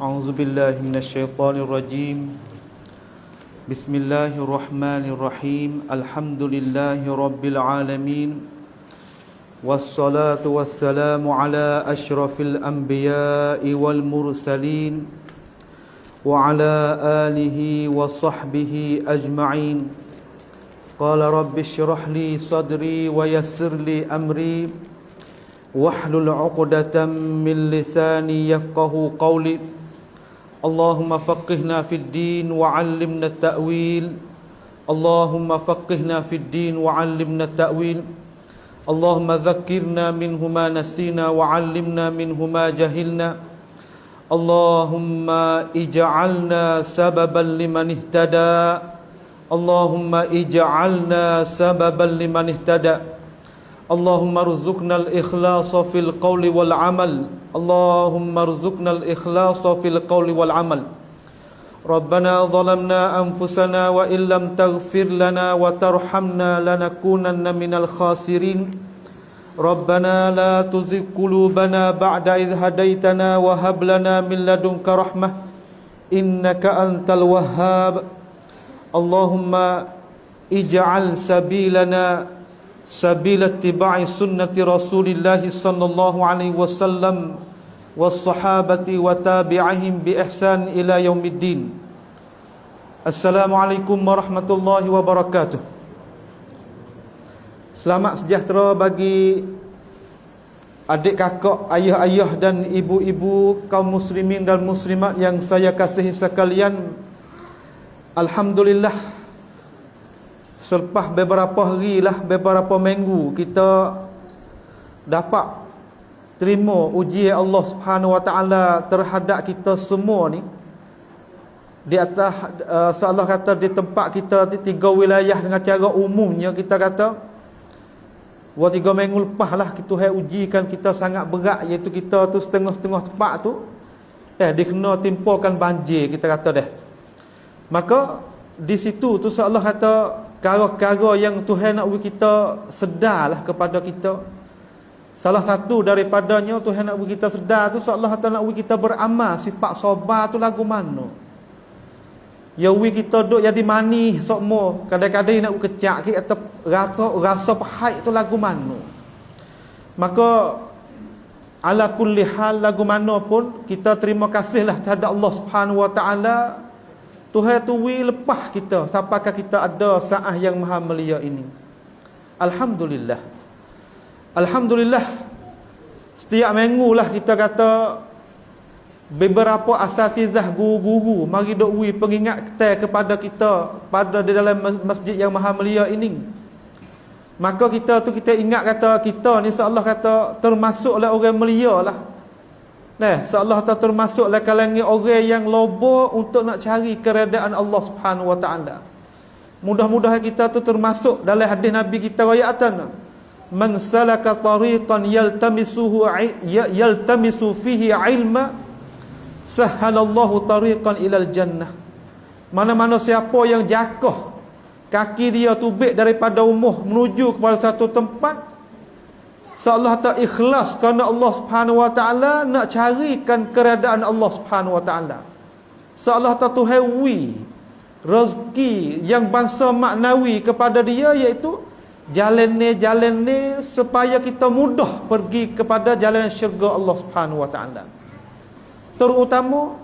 أعوذ بالله من الشيطان الرجيم بسم الله الرحمن الرحيم الحمد لله رب العالمين والصلاة والسلام على أشرف الأنبياء والمرسلين وعلى آله وصحبه أجمعين قال رب اشرح لي صدري ويسر لي أمري واحلل عقدة من لساني يفقه قولي اللهم فقهنا في الدين وعلمنا التأويل اللهم فقهنا في الدين وعلمنا التأويل اللهم ذكرنا منه ما نسينا وعلمنا منه ما جهلنا اللهم اجعلنا سببا لمن اهتدى اللهم اجعلنا سببا لمن اهتدى اللهم ارزقنا الإخلاص في القول والعمل اللهم ارزقنا الإخلاص في القول والعمل ربنا ظلمنا أنفسنا وإن لم تغفر لنا وترحمنا لنكونن من الخاسرين ربنا لا تزغ قلوبنا بعد إذ هديتنا وهب لنا من لدنك رحمة إنك أنت الوهاب اللهم اجعل سبيلنا سبيل اتباع سنة رسول الله صلى الله عليه وسلم والصحابة وتابعهم بإحسان إلى يوم الدين. Assalamualaikum warahmatullahi wabarakatuh. Selamat sejahtera bagi adik kakak, ayah-ayah dan ibu-ibu kaum muslimin dan muslimat yang saya kasihi sekalian. Alhamdulillah, selepas beberapa hari lah, beberapa minggu kita dapat terima ujian Allah Subhanahu Wa Taala terhadap kita semua ni. Di atas seolah kata di tempat kita di 3 wilayah dengan cara umumnya kita kata 2-3 minggu lepas lah kita ujikan kita sangat berat, iaitu kita tu setengah-setengah tempat tu dikena timpakan banjir kita kata dah. Maka di situ tu seolah kata perkara-perkara yang Tuhan nak bagi kita sedarlah kepada kita. Salah satu daripadanya Tuhan nak bagi kita sedar tu seolah kata nak bagi kita beramal sifat sabar tu lagu mana. Ya kita duk jadi manis sokmo, kadang-kadang nak kecak ke atau rasa pahit tu lagu mana. Maka ala kulli hal lagu mana pun kita terima kasihlah terhadap Allah Subhanahu Wa Taala. Tuhan tu lepas kita sampaikan kita ada saat yang maha mulia ini. Alhamdulillah. Alhamdulillah. Setiap minggu lah kita kata beberapa asatizah guru-guru mari dok pengingat kepada kita pada di dalam masjid yang maha mulia ini. Maka kita ingat kata kita ni seolah kata termasuklah orang mulia lah. Seolah tak termasuk lah kalangan orang yang loba untuk nak cari keredaan Allah Subhanahu Wa Taala. Mudah-mudahan kita tu termasuk dalam hadis Nabi kita riwayatan, man salaka tariqan yaltamisu fihi ilma sahhalallahu tariqan ilal jannah. Mana-mana siapa yang jakah kaki dia tubik daripada rumah menuju kepada satu tempat, seolah tak ikhlas kerana Allah Subhanahu Wa Taala, nak carikan keredaan Allah Subhanahu Wa Taala. Seolah tak tuhewi rezeki yang bangsa maknawi kepada dia, iaitu jalan ni supaya kita mudah pergi kepada jalan syurga Allah Subhanahu Wa Taala. Terutama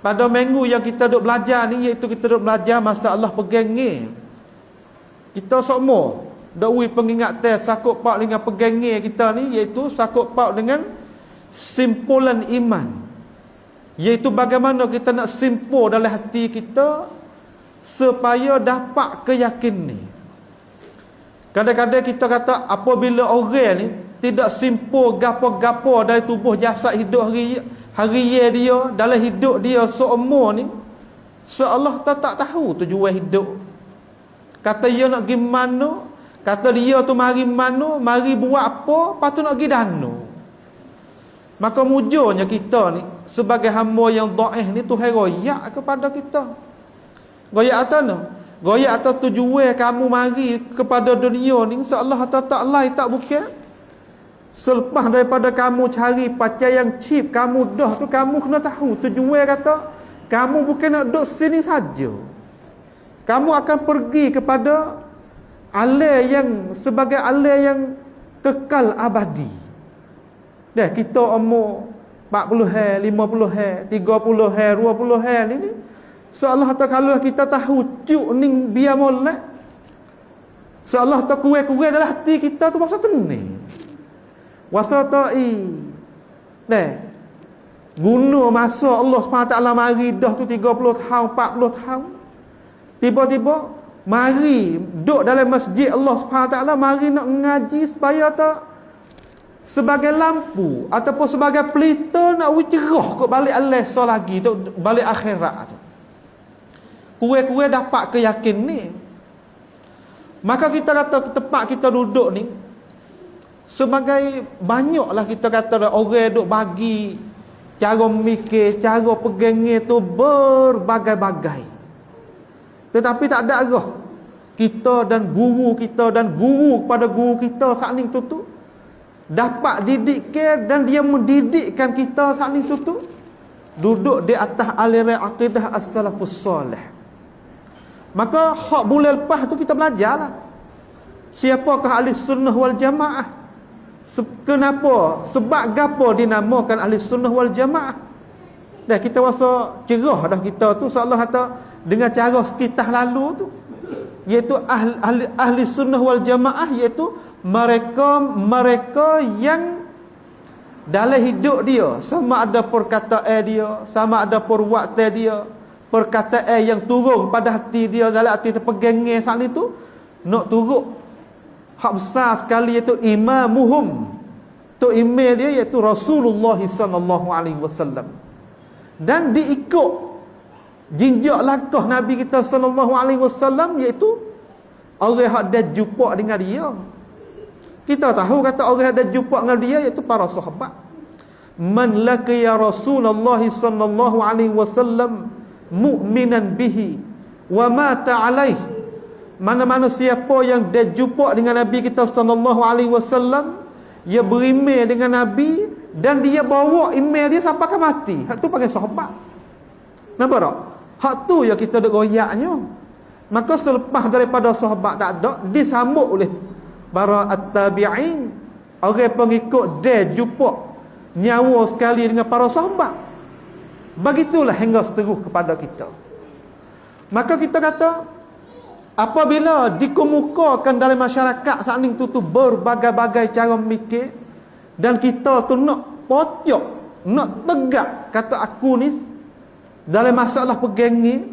pada minggu yang kita duk belajar ni, iaitu kita duk belajar masalah pegang. Kita semua dawi pengingat sakut paut dengan pegangnya kita ni, iaitu sakut paut dengan simpulan iman, iaitu bagaimana kita nak simpul dalam hati kita supaya dapat keyakinan ni. Kadang-kadang kita kata apabila orang ni tidak simpul gapo-gapo dari tubuh jasad hidup hari dia dalam hidup dia seumur ni, seolah tak tahu tujuan hidup. Kata dia nak pergi mana, kata dia tu mari mana, mari buat apa, patut nak pergi dana. Maka mujurnya kita ni sebagai hamba yang dhaif ni Tuhan royak kepada kita. Royak atas goyak atas tujuan kamu mari kepada dunia ni seolah tak lain tak bukan Selepas daripada kamu cari pacar yang cheap, kamu dah tu, kamu kena tahu tujuan kata kamu bukan nak duduk sini saja. Kamu akan pergi kepada alam yang sebagai alam yang kekal abadi. Dah kita umur 40 hari, 50 hari, 30 hari, 20 hari ni seolah tak kalau kita tahu cuk ning biar molek. Seolah tak kuat-kuat dalam hati kita tu pasal tenang. Wasa ta'i guna masa Allah SWT mari dah tu 30 tahun 40 tahun, tiba-tiba mari duduk dalam masjid Allah SWT, mari nak ngaji supaya tak sebagai lampu ataupun sebagai pelita nak cerah ke balik Allah lagi tu, balik akhirat tu. Kuat-kuat dapat keyakin ni. Maka kita kata tempat kita duduk ni sebagai banyaklah kita kata orang duk bagi cara mikir, cara pegangnya tu berbagai-bagai. Tetapi tak ada arah. Kita dan guru kita dan guru kepada guru kita saling tu dapat didikkan dan dia mendidikkan kita saling tu duduk di atas aliran akidah as-salafus salih. Maka hak bulan lepas tu kita belajarlah siapakah ahli sunnah wal jamaah. Kenapa? Sebab gapo dinamakan ahli sunnah wal jamaah? Dah kita rasa cerah dah kita tu seolah kata dengan cara sekitar lalu tu, iaitu ahli sunnah wal jamaah, iaitu mereka yang dalam hidup dia sama ada perkataan dia, sama ada perbuatan dia, perkataan yang turun pada hati dia dalam hati terpegangnya saat itu nak turut hak besar sekali, iaitu imamuhum, tu imam dia iaitu Rasulullah sallallahu alaihi wasallam, dan diikut jinjak langkah Nabi kita sallallahu alaihi wasallam, iaitu orang yang dah jumpa dengan dia. Kita tahu kata orang yang dah jumpa dengan dia iaitu para sahabat. Man laqiya Rasulullah sallallahu alaihi wasallam mu'minan bihi wa mata alaihi. Mana-mana siapa yang dah jumpa dengan Nabi kita sallallahu alaihi wasallam, dia beriman dengan Nabi dan dia bawa iman dia sampai ke mati, hak tu panggil sahabat. Nampak tak? Hak tu yang kita duk goyaknya. Maka selepas daripada sahabat tak ada, disambut oleh para at-tabi'in, orang pengikut dia jumpa nyawa sekali dengan para sahabat. Begitulah hingga seterus kepada kita. Maka kita kata apabila dikemukakan dalam masyarakat saat ini tu berbagai-bagai cara mikir, dan kita tu nak pocok, nak tegak kata aku ni dalam masalah pegangi,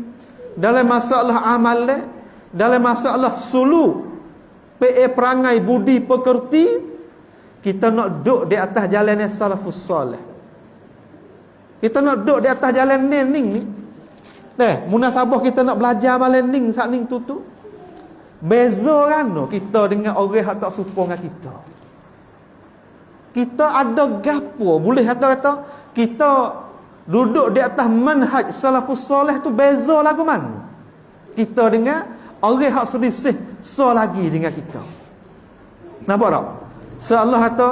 dalam masalah amalan, dalam masalah suluk, perangai, budi pekerti, kita nak duduk di atas jalan yang salafus salih. Kita nak duduk di atas jalan ni. Munasabah kita nak belajar amalan ni saat ni tu beza kan kita dengan orang yang tak serupa dengan kita. Kita ada gapo boleh kata kita duduk di atas manhaj salafus salih tu beza lagu mana kita dengan orang yang selisih lagi dengan kita. Nampak tak? Seolah kata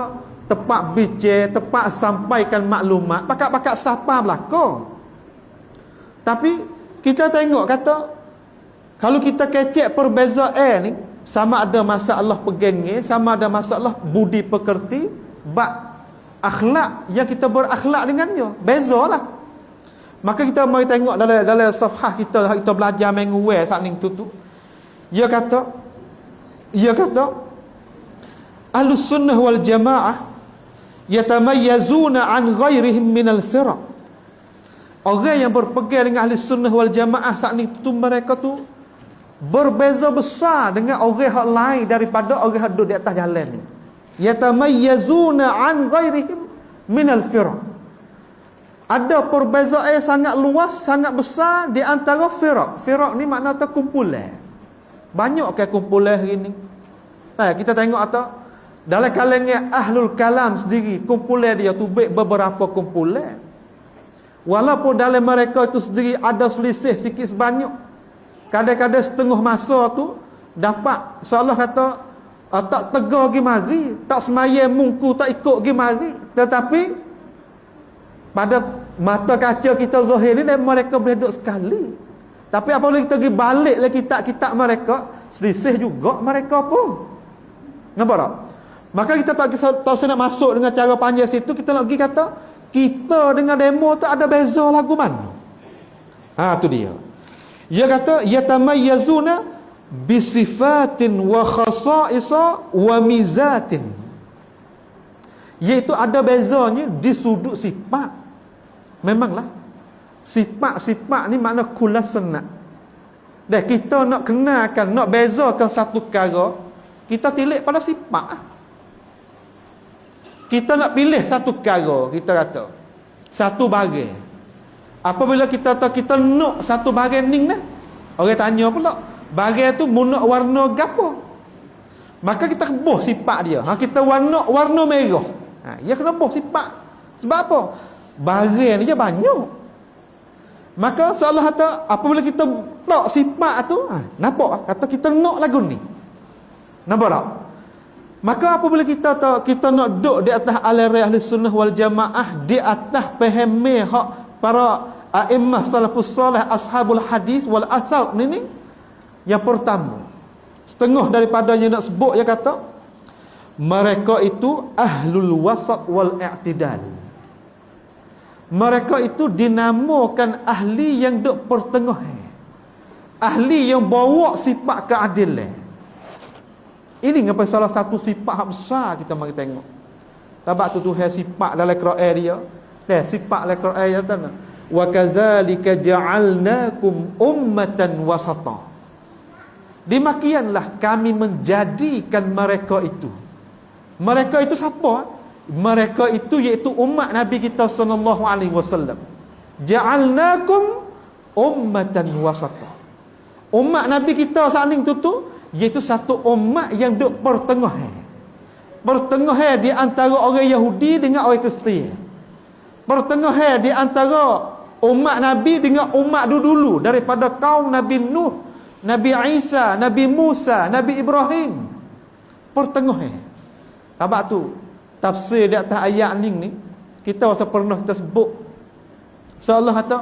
tepat bicara, tepat sampaikan maklumat, pakat-pakat siapa belaka. Tapi kita tengok kata kalau kita kecek perbezaan ni, sama ada masalah pegangnya, sama ada masalah budi pekerti, bab akhlak yang kita berakhlak dengannya, bezalah. Maka kita mari tengok dalam safhah kita belajar minggu saat ni tu. Dia kata Ahlus sunnah wal jamaah yatamayyazuna an ghairihim minal firaq. Orang yang berpegang dengan ahli sunnah wal jamaah saat ni tu mereka tu berbeza besar dengan orang yang lain daripada orang yang duduk di atas jalan ni. Yatamayyazuna an ghairihim minal firaq. Ada perbezaan sangat luas, sangat besar di antara firaq. Firaq ni makna kumpulan. Banyak ke kumpulan hari ni? Kita tengok atau dalam kalangan ahlul kalam sendiri, kumpulan dia tu beberapa kumpulan. Walaupun dalam mereka itu sendiri ada selisih sikit sebanyak, kadang-kadang setengah masa tu dapat seolah kata Tak tegar pergi mari, tak semayang mungku, tak ikut pergi mari. Tetapi pada mata kaca kita zahir ni mereka boleh duduk sekali. Tapi apabila kita pergi balik lagi kitab-kitab mereka, selisih juga mereka pun. Nampak tak? Maka kita tak nak masuk dengan cara panjang situ. Kita nak pergi kata kita dengan demo tu ada beza lagu mana. Tu dia. Dia kata yatamayyazuna bisifatin wa khasa'isa wa mizatin, iaitu ada bezanya di sudut sifat. Memanglah sifat-sifat ni makna kulasana. Dan kita nak kenalkan, nak bezakan satu perkara, kita tilik pada sifat. Kita nak pilih satu perkara, kita kata satu barang. Apabila kita tahu kita nak satu barang ni dah, orang tanya pula, barang tu mu nak warna gapo? Maka kita buh sifat dia. Kita warna merah. Dia kena buh sifat. Sebab apa? Barang ni je banyak. Maka seolah kata apabila kita tak sifat tu, nampak kata kita nak lagu ni. Nampak tak? Maka apabila kita tahu kita nak duduk di atas aliran ahli sunnah wal jamaah, di atas faham hak para a'immah salafus salih ashabul hadis wal asar ni, yang pertama setengah daripadanya nak sebut, dia kata mereka itu ahlul wasat wal i'tidal. Mereka itu dinamakan ahli yang duk pertengahan, ahli yang bawa sifat keadilan. Ini ngapa salah satu sifat besar kita mari tengok. Tabak tu Tuhan sifat dalam Quran dia. Sifat dalam Quran dia kata, wa kadzalika ja'alnakum ummatan wasata. Demikianlah kami menjadikan mereka itu. Mereka itu siapa? Mereka itu iaitu umat Nabi kita sallallahu alaihi wasallam. Ja'alnakum ummatan wasata. Umat Nabi kita saling tu iaitu satu umat yang duk pertengahan. Pertengahan di antara orang Yahudi dengan orang Kristian. Pertengahan di antara umat Nabi dengan umat dulu daripada kaum Nabi Nuh, Nabi Isa, Nabi Musa, Nabi Ibrahim. Pertengahan. Sebab tu tafsir di atas ayat ni kita rasa pernah kita sebut. Seolah kata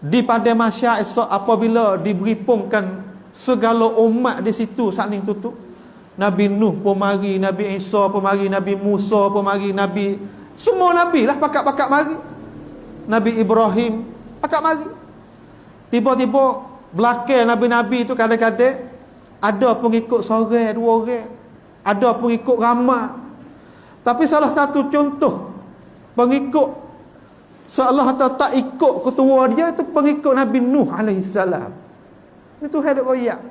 di pada masa esok apabila diberi segala umat di situ saling tutup, Nabi Nuh pun mari, Nabi Isa pun mari, Nabi Musa pun mari, Nabi, semua Nabi lah pakat-pakat mari, Nabi Ibrahim pakat mari. Tiba-tiba belakang Nabi-Nabi tu kadang-kadang ada pengikut seorang, dua orang, ada pengikut ramai. Tapi salah satu contoh pengikut seolah tak ikut ketua dia itu pengikut Nabi Nuh alaihissalam. Itu Tuhan ada royak.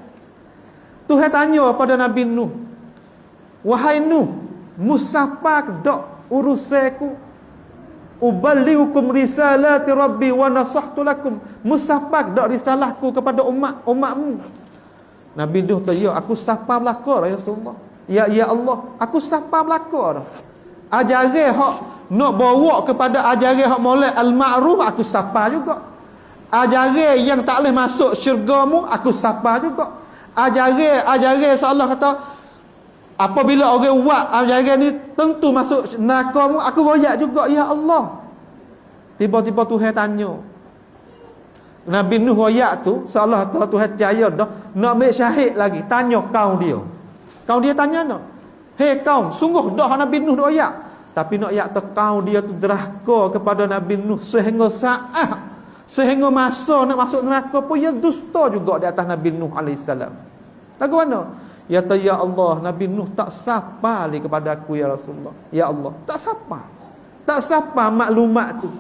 Tuhan tanya pada Nabi Nuh, wahai Nuh, musapak dak urusanku, uballighukum risalati rabbi wa nasahtu lakum. Musapak dak risalahku kepada umatmu. Nabi Nuh tu, ya aku sapa belaka ya Rasulullah. Ya Allah, aku sapa belaka dah. Ajaran hak nak bawa kepada ajaran hak molek al-ma'ruf aku sapa juga. Ajaran yang tak boleh masuk syurgamu aku sapa juga. Ajaran seolah kata apabila orang buat ajaran ni tentu masuk neraka mu, aku royak juga ya Allah. Tiba-tiba Tuhan tanya. Nabi Nuh royak tu seolah Tuhan percaya dah nak ambil syahid lagi, tanya kaum dia. Kaum dia tanya nak, "Hei kaum, sungguh dah Nabi Nuh royak?" Tapi nak yak tu kaum dia tu derhaka kepada Nabi Nuh sehingga masa nak masuk neraka pun dia dusta juga di atas Nabi Nuh alaihissalam. Lagu mana? Ya Allah, Nabi Nuh tak sapa lagi kepada aku ya Rasulullah. Ya Allah, tak sapa. Tak sapa maklumat tu.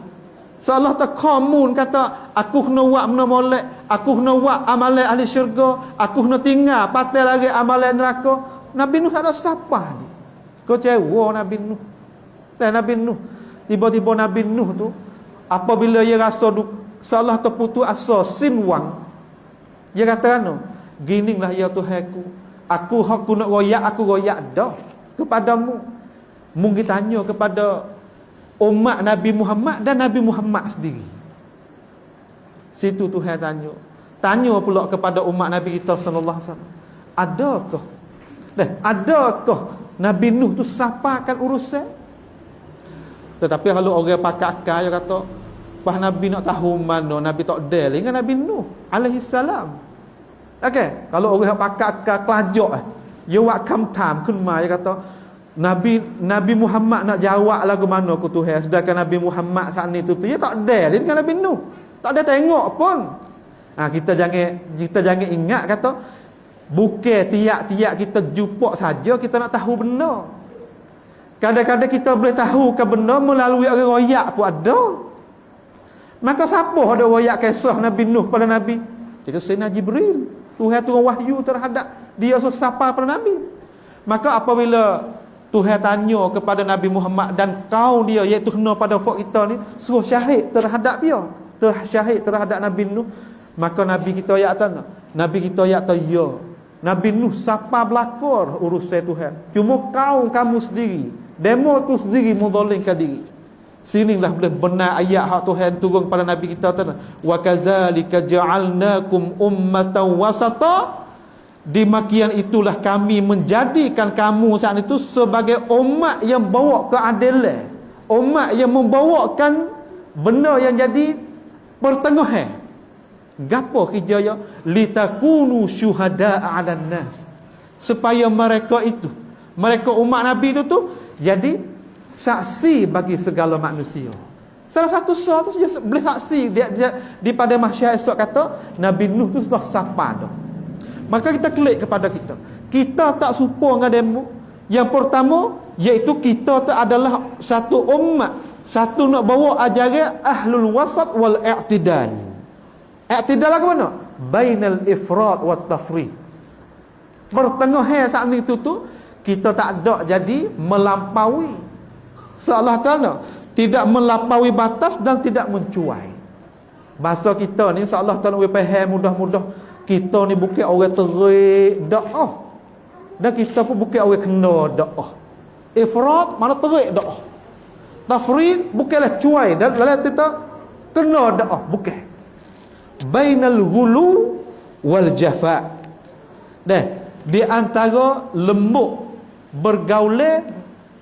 Seolah tak komun kata aku kena buat benda molek, aku kena buat amalan ahli syurga, aku kena tinggal patai lagi amalan neraka. Nabi Nuh tak ada sapa ni. Kecewa Nabi Nuh. Dan Nabi Nuh, tiba-tiba Nabi Nuh tu apabila dia rasa seolah terputus asa sinwang, dia kata kan, ginilah ya Tuhanku, aku nak royak, aku royak dah kepadamu. Mungkin tanya kepada umat Nabi Muhammad dan Nabi Muhammad sendiri. Situ Tuhan tanya pula kepada umat Nabi kita sallallahu alaihi wasallam, adakah Adakah Nabi Nuh tu sapakan urusan? Tetapi kalau orang pakar dia kata, pas Nabi nak tahu mana Nabi tak ada dengan Nabi Nuh alaihi salam. Okey, kalau orang pakar kelajak dia buat kamtamขึ้นมา dia kata Nabi Muhammad nak jawab lagu mana ku Tuhan, sedangkan Nabi Muhammad saat ni tu dia tak ada dengan Nabi Nuh. Tak ada tengok pun. Kita jangan ingat kata bukan tiap-tiap kita jumpa saja kita nak tahu benar. Kadang-kadang kita boleh tahu ke benar melalui orang royak pun ada. Maka siapa ada royak kisah Nabi Nuh pada Nabi? Itu Sayyidina Jibril. Tuhan turun wahyu terhadap dia sesapa pada Nabi. Maka apabila Tuhan tanya kepada Nabi Muhammad dan kaum dia, iaitu kena pada fak kita ni, suruh syahid terhadap dia, syahid terhadap Nabi Nuh, maka Nabi kita ayat tanah, Nabi kita ayat ya, Nabi Nuh siapa belakor urusan Tuhan, cuma kamu sendiri, demo tu sendiri menzalimkan diri. Sinilah boleh benar ayat hak Tuhan turun pada Nabi kita tanah, wa kadzalika ja'alnakum ummatan wasata. Demikian itulah kami menjadikan kamu saat itu sebagai umat yang bawa keadilan, umat yang membawakan benda yang jadi pertengahan. Gapo kerjanya? Litakunu syuhada'a 'alan nas, supaya mereka umat Nabi itu tu jadi saksi bagi segala manusia. Salah satu tu dia boleh saksi dia di pada masyarakat esok kata Nabi Nuh tu sudah sapa dah. Maka kita klik kepada kita tak serupa dengan demo. Yang pertama iaitu kita tu adalah satu umat, satu nak bawa ajaran ahlul wasat wal i'tidal. I'tidal ke mana? Bainal ifrat wat tafrid. Pertengahan saat ni tu kita tak ada jadi melampaui. Allah Taala tidak melampaui batas dan tidak mencuai. Bahasa kita ni Allah Taala faham mudah-mudah. Kita ni bukan orang terik dakwah, dan kita pun bukan orang kena dakwah. Ifrat mana terik dakwah, tafrid bukanlah cuai dan dalam kita kena dakwah, bukan. Bainal ghulu wal jafa. Di antara lembut bergaul,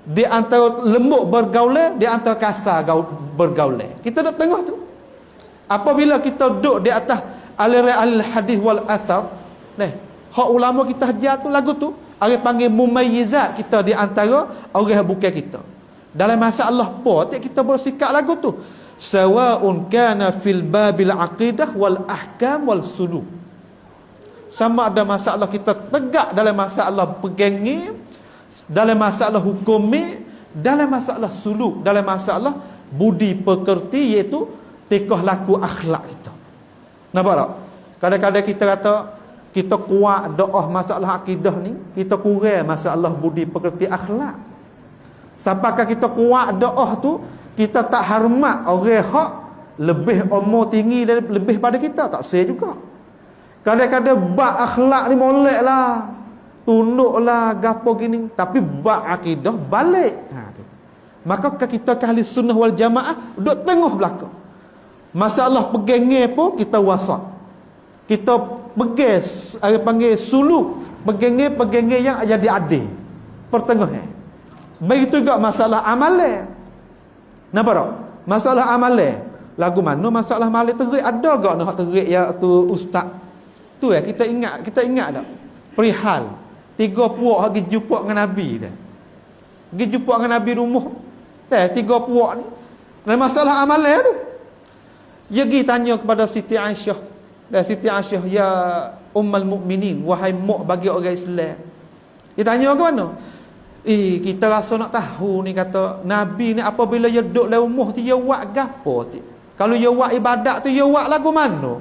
di antara lembut bergaul, di antara kasar bergaul. Kita duduk tengah tu. Apabila kita duduk di atas al hadis wal athar, hak ulama kita ajar tu lagu tu, orang panggil mumayyizat kita di antara orang bukan kita. Dalam masalah apa kita bersikap lagu tu? Sawa'un kana fil babil aqidah wal ahkam wal suluk. Sama ada masalah kita tegak dalam masalah pegangi, dalam masalah hukumi, dalam masalah suluk, dalam masalah budi pekerti, iaitu tikah laku akhlak kita. Nampak tak? Kadang-kadang kita kata kita kuat doa masalah akidah ni, kita kurang masalah budi pekerti akhlak. Sampaikan kita kuat doa tu, kita tak hormat orang hak lebih umur tinggi dan lebih pada kita, tak sah juga. Kadang-kadang bab akhlak ni molek lah, tunduk lah, gapo gini, tapi bab akidah balik. Tu. Maka kita ahli sunnah wal jamaah duduk tengah belakang. Masalah pegangnya pun kita wasat. Kita pegang, ada panggil suluk, pegangnya yang jadi adil, pertengahan. Begitu juga masalah amalan. Nampak tak? Masalah amalan. Lagu mana masalah amalan terik ada gak nak terik ya tu ustaz. Tu ya kita ingat tak? Perihal 3 puak pergi jumpa dengan Nabi dah. Pergi jumpa dengan Nabi rumah. 3 puak ni. Dalam masalah amalan tu. Dia pergi tanya kepada Siti Aisyah. Dan Siti Aisyah, ya ummul mukminin, wahai mak bagi orang Islam. Dia tanya ke mana? Kita rasa nak tahu ni, kata Nabi ni apabila dia duduk dalam rumah tu dia buat gapo tu? Kalau dia buat ibadat tu dia buat lagu mana?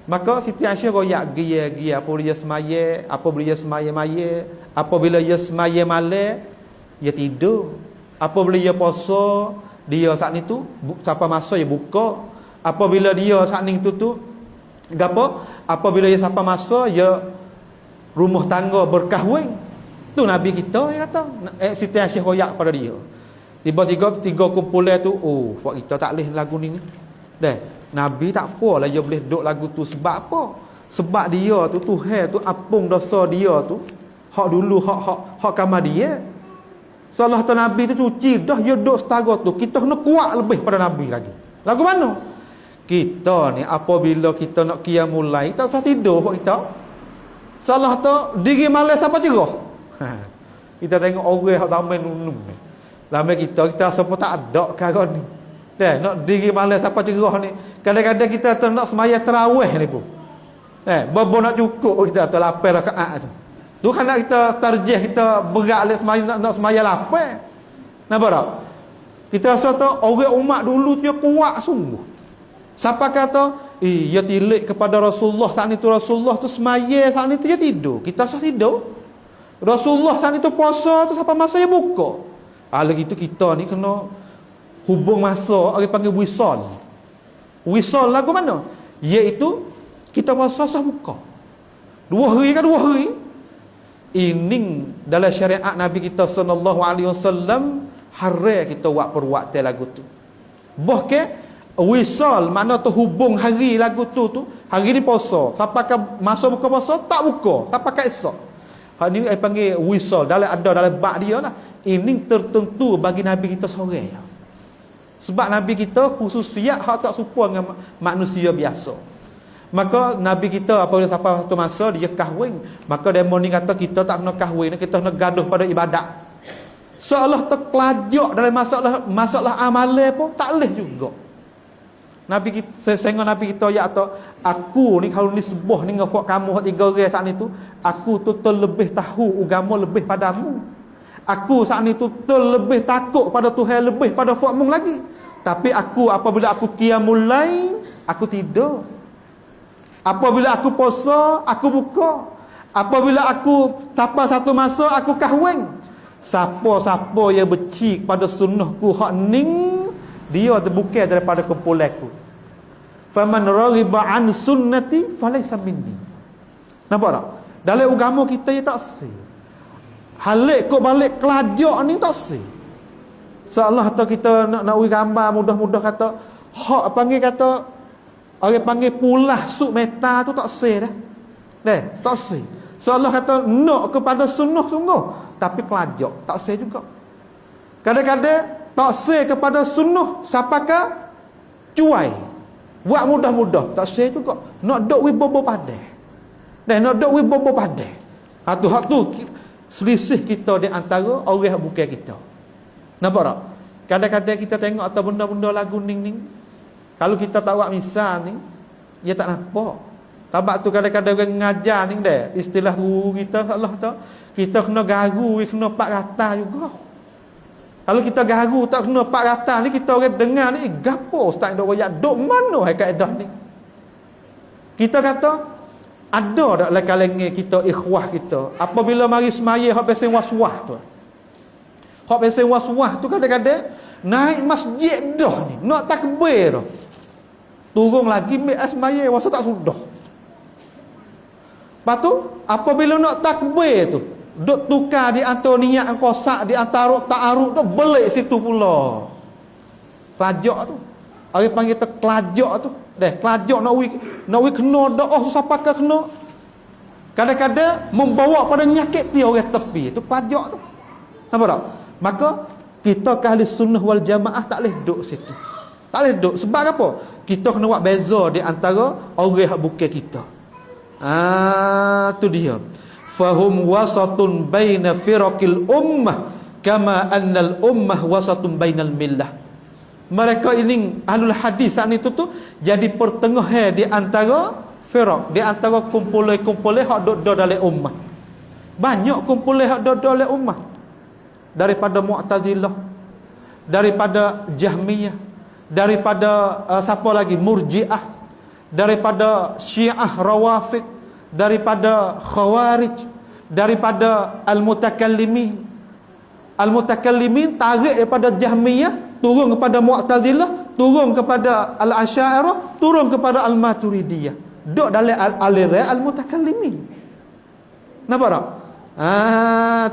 Maka Siti Aisyah royak gia apabila dia semaya, apabila dia semaya-maya, apabila dia semaya malam dia tidur, apabila dia puasa dia saat ni tu siapa masa dia buka, apabila dia saat ni tu gapo, apabila dia siapa masa dia rumah tangga berkahwin. Tu Nabi kita dia kata, Siti Aisyah royak pada dia. Tiba-tiba 3 kumpulan tu, buat kita tak boleh lagu ni. Nabi tak apalah dia boleh duk lagu tu sebab apa? Sebab dia tu Tuhan tu apung dosa dia tu Hak dulu hak kamar dia. Seolah tu Nabi tu cuci dah dia duk setara tu. Kita kena kuat lebih pada Nabi lagi. Lagu mana? Kita ni apabila kita nak qiyamul lail tak usah tidur buat kita. Salah tu diri malas siapa cerah. Kita tengok orang hak zaman nunung ni. Lama kita siapa tak ada sekarang ni. Dah nak diri malas siapa cerah ni. Kadang-kadang kita tu nak semaya tarawih ni pun. Berapa nak cukup kita tu 8 rakaat tu. Tu kan nak kita tarjih kita berat le semaya nak semaya 8. Nampak tak? Kita rasa tu orang umat dulu tu dia kuat sungguh. Siapa kata, dia tilik kepada Rasulullah saat itu Rasulullah tu semaya saat itu dia tidur. Kita rasa tidur. Rasulullah saat itu puasa tu siapa masa dia buka. Kalau gitu kita ni kena hubung masa, orang panggil wisal. Wisal lagu mana? Iaitu kita puasa sah buka. 2 hari kan 2 hari. Ini dalam syariat Nabi kita sallallahu alaihi wasallam haram kita buat perbuatan lagu tu. Bahkan wisal makna tu hubung hari lagu tu hari ni puasa. Sampai ke masa buka puasa tak buka sampai ke esok. Hak ni ai panggil wisal dalam bab dia lah. Ini tertentu bagi Nabi kita seorang. Sebab Nabi kita khususiat hak tak serupa dengan manusia biasa. Maka Nabi kita apabila sampai satu masa dia kahwin, maka demo ni kata kita tak kena kahwin, kita kena gaduh pada ibadat. Seolah terkelajak dalam masalah amalan pun tak boleh juga. Nabi kita sehingga Nabi kita ya atau aku ni kalau ni sebuah ni ngafak kamu hak 3 orang saat itu, aku tu terlebih tahu agama lebih padamu. Aku saat itu terlebih takut pada Tuhan lebih pada fakmu lagi. Tapi aku apabila aku qiyamul lail, aku tidur. Apabila aku puasa, aku buka. Apabila aku sampai satu masa aku kahwin. Siapa-siapa yang benci kepada sunnahku hak ning, dia terbuka daripada kumpulanku. Faman raghiba an sunnati falaysa minni. Nampak tak? Dalam agama kita ya tak sih. Halik kok balik kelajak ni tak sih. Seolah atau kita nak gambar mudah-mudah kata hak panggil kata orang panggil pulah suk meta tu tak sih dah. Tak sih. Seolah kata nak kepada sunnah sungguh tapi kelajak tak sih juga. Kadang-kadang tak sih kepada sunnah siapakah cuai. Buat mudah-mudah tak sih juga. Nak dok wi bobo padai. Nak dok wi bobo padai. Hak tu selisih kita di antara orang yang bukan kita. Nampak tak? Kadang-kadang kita tengok atau benda-benda lagu ning-ning. Kalau kita tak buat misal ni, dia tak nampak. Tabak tu kadang-kadang orang ngajar ni dah. Istilah guru kita Allah tahu, kita kena garu, kena 4 rata juga. Kalau kita garu tak kena 4 rata ni, kita orang dengar ni, gapo ustaz dok royak, dok mana hai kaedah ni? Kita kata ada tak dalam kalangan kita ikhwah kita apabila mari semaya hak pesen was-was tu. Hak pesen was-was tu kadang-kadang naik masjid dah ni, nak takbir dah. Turun lagi ambil semaya wasa tak sudah. Lepas tu apabila nak takbir tu, duk tukar di antara niat kosak di antara ta'aruf tu belik situ pula. Kelajak tu. Orang panggil tu kelajak tu. Kelajak nak wi kena doa siapa ke kena. Kadang-kadang membawa pada nyakit dia orang tepi. Tu kelajak tu. Nampak tak? Maka kita ke ahli sunnah wal jamaah tak boleh duduk situ. Tak boleh duduk. Sebab apa? Kita kena buat beza di antara orang yang bukan kita. Tu dia. Fahum wasatun baina firaqil ummah kama annal ummah wasatun bainal millah. Mereka ini ahlul hadis saat itu tu jadi pertengahan di antara firaq, di antara kumpulan-kumpulan hak dok dalam ummah. Banyak kumpulan hak dok dalam ummah. Daripada Mu'tazilah, daripada Jahmiyah, daripada siapa lagi Murji'ah, daripada Syiah Rawafid, daripada Khawarij, daripada Al-Mutakallimin. Al-Mutakallimin tarik daripada Jahmiyah turun kepada Mu'tazilah, turun kepada Al-Asy'ariyah, turun kepada Al-Maturidiyah. Dok dalam aliran Al-Mutakallimin. Nampak tak?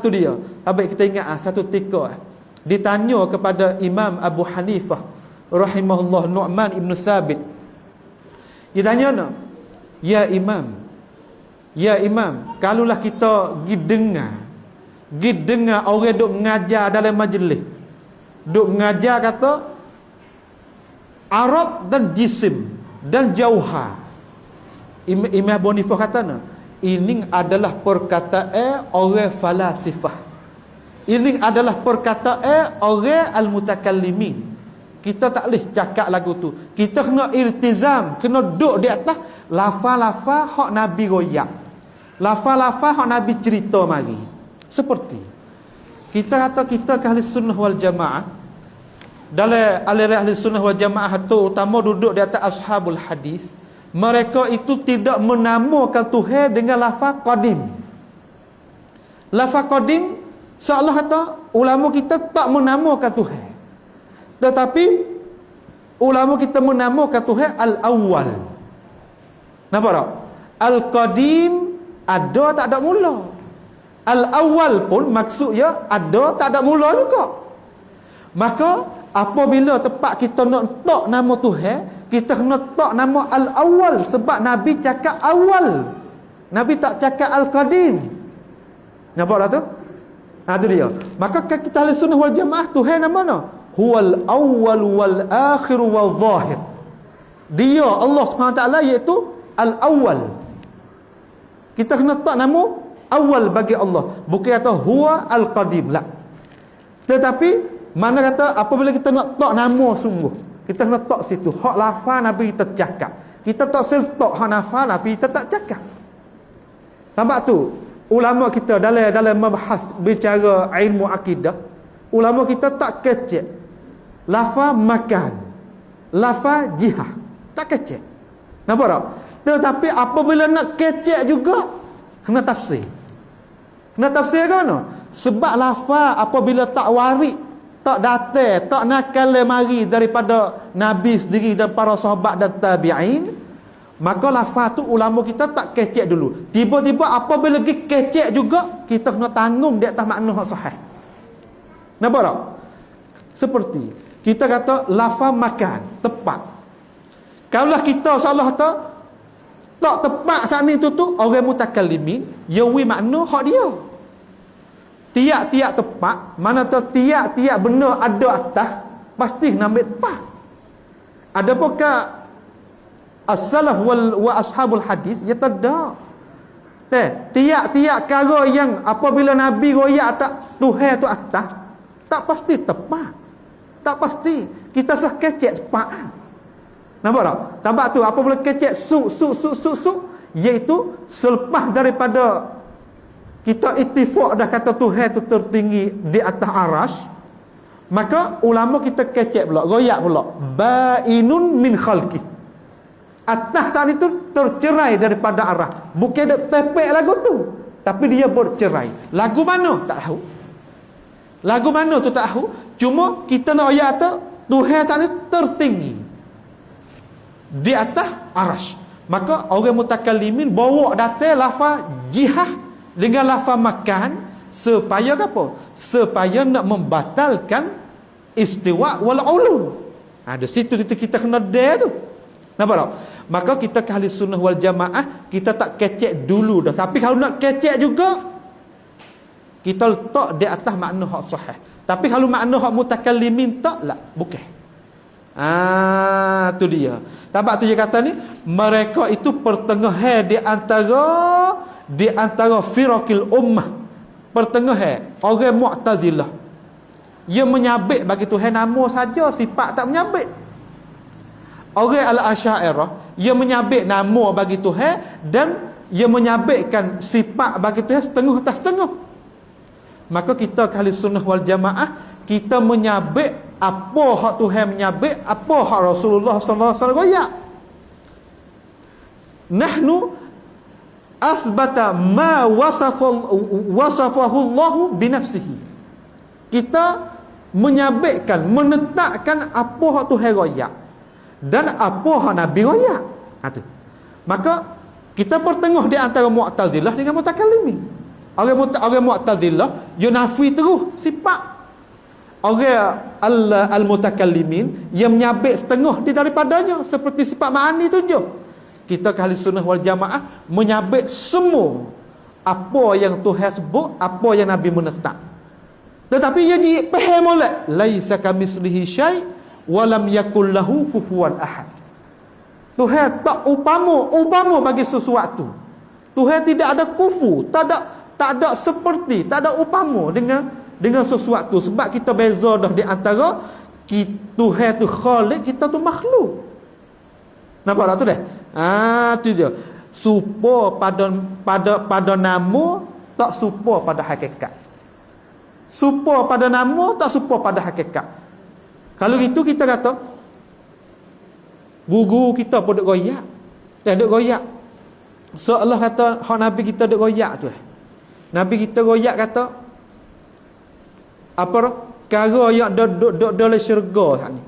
Tu dia. Habis kita ingat satu ketika ditanya kepada Imam Abu Hanifah rahimahullah, Nu'man ibn Thabit. Dia tanya, "Ya Imam, Ya imam, kalaulah kita pergi dengar orang duk mengajar dalam majlis, duk mengajar kata Arab dan jisim dan jauhar, Imam Abu Hanifah kata ini adalah perkataan orang falasifah, ini adalah perkataan orang al-mutakallimin. Kita tak boleh cakap lagu tu. Kita kena iltizam, kena duduk di atas lafaz-lafaz hak Nabi royak, lafaz-lafaz hak Nabi cerita mari. Seperti kita kata kita ahli sunnah wal jamaah, dalam aliran ahli sunnah wal jamaah tu utama duduk di atas ashabul hadis, mereka itu tidak menamakan Tuhan dengan lafaz qadim. Lafaz qadim seolah kata ulama kita tak menamakan Tuhan, tetapi ulama kita menamakan Tuhan al-awwal. Nampak tak? Al-qadim ada tak ada mula. Al-awwal pun maksudnya ada tak ada mula juga. Maka apabila tepat kita nak letak nama Tuhan, kita kena letak nama al-awwal, sebab Nabi cakap awal. Nabi tak cakap al-qadim. Nampak tak tu? Tu dia. Maka kita ahli sunnah wal jamaah Tuhan nama mana? Huwal awwal wal akhir wal zahir. Dia Allah SWT iaitu al-awwal. Kita kena letak nama awal bagi Allah, bukan kata huwa al-qadim lah. Tetapi mana kata apabila kita nak letak nama sungguh, kita kena letak situ hak lafaz Nabi kita cakap. Kita tak letak hak lafaz Nabi kita tak cakap. Sebab tu ulama kita dalam membahas bicara ilmu akidah, ulama kita tak kecek lafaz makan, lafaz jihah, tak kecek. Nampak tak? Tetapi apabila nak kecek juga kena tafsir. Kena tafsir kan? Sebab lafaz apabila tak warid, tak datang, tak nakal mari daripada Nabi sendiri dan para sahabat dan tabi'in, maka lafaz tu ulama kita tak kecek dulu. Tiba-tiba apabila lagi kecek juga, kita kena tanggung di atas makna yang sahih. Nampak tak? Seperti kita kata lafaz makan, tepat. Kalaulah kita salah tak tepat saat ni tu orang mutakallimin yawi makna hak dia. Tiap-tiap tepat, mana tu tiap-tiap benda ada atas, pasti nampak tepat. Ada apakah as-salaf wa ashabul hadis ya tak. Tiap-tiap perkara yang apabila Nabi royak tak Tuhan tu atas, tak pasti tepat. Tak pasti. Kita sah kecek tepat. Nampak tak? Sebab tu apabila kecek su iaitu selepas daripada kita ittifaq dah kata Tuhan tu tertinggi di atas arasy, maka ulama kita kecek pula, royak pula bainun min khalqi. Atas tadi tu tercerai daripada arah. Bukan ada tepek lagu tu, tapi dia bercerai. Lagu mana? Tak tahu. Lagu mana tu tak tahu. Cuma kita nak ayat tu Tuhan tadi tertinggi di atas arasy. Maka orang mutakallimin bawa datang lafaz jihah dengan lafaz makan supaya apa? Supaya nak membatalkan istiwa wal ulu. Di situ kita kena dia tu. Nampak tak? Maka kita ke ahli sunnah wal jamaah, kita tak kecek dulu dah. Tapi kalau nak kecek juga, kita letak di atas makna hak sahih. Tapi kalau makna hak mutakallimin tak lah, bukan. Tu dia. Sebab tu dia kata ni, mereka itu pertengahan di antara firaqil ummah. Pertengahan orang Mu'tazilah. Ia menyabit bagi Tuhan nama saja, sifat tak menyabit. Orang Al-Asy'ariyah, ia menyabit nama bagi Tuhan dan ia menyabitkan sifat bagi Tuhan setengah atas setengah. Maka kita ahli sunnah wal jamaah, kita menyabit apa hak Tuhan menyabit, apa hak Rasulullah sallallahu alaihi wasallam royak. Nahnu asbata ma wasafahu Allah binafsihi. Kita menyabitkan, menetapkan apa hak Tuhan royak dan apa hak Nabi royak. Maka kita bertengah di antara Mu'tazilah dengan mutakallimin. Orang Mu'tazilah dia nafi terus sifat. Orang al-mutakallimin yang menyabit setengah di daripadanya, seperti sifat ma'ani tu je. Kita ahli sunnah wal jamaah menyabit semua apa yang Tuhan sebut, apa yang Nabi menetap. Tetapi ia faham molek, laisa kamislihi syai' wa lam yakul lahu kufuwan ahad. Tuhan tak upama bagi sesuatu. Tuhan tidak ada kufu, tak ada seperti, tak ada upama dengan sesuatu. Sebab kita beza dah di antara Tuhan tu khalik, kita tu makhluk. Nampak tak tu dah? Tu dia. Supa pada nama, tak supa pada hakikat. Supa pada nama, tak supa pada hakikat. Kalau gitu kita kata guru kita pun duk goyak. Duk goyak. Seolah kata hak Nabi kita duk goyak tu. Nabi kita goyak kata apa perkara yang duk dalam syurga sat ni.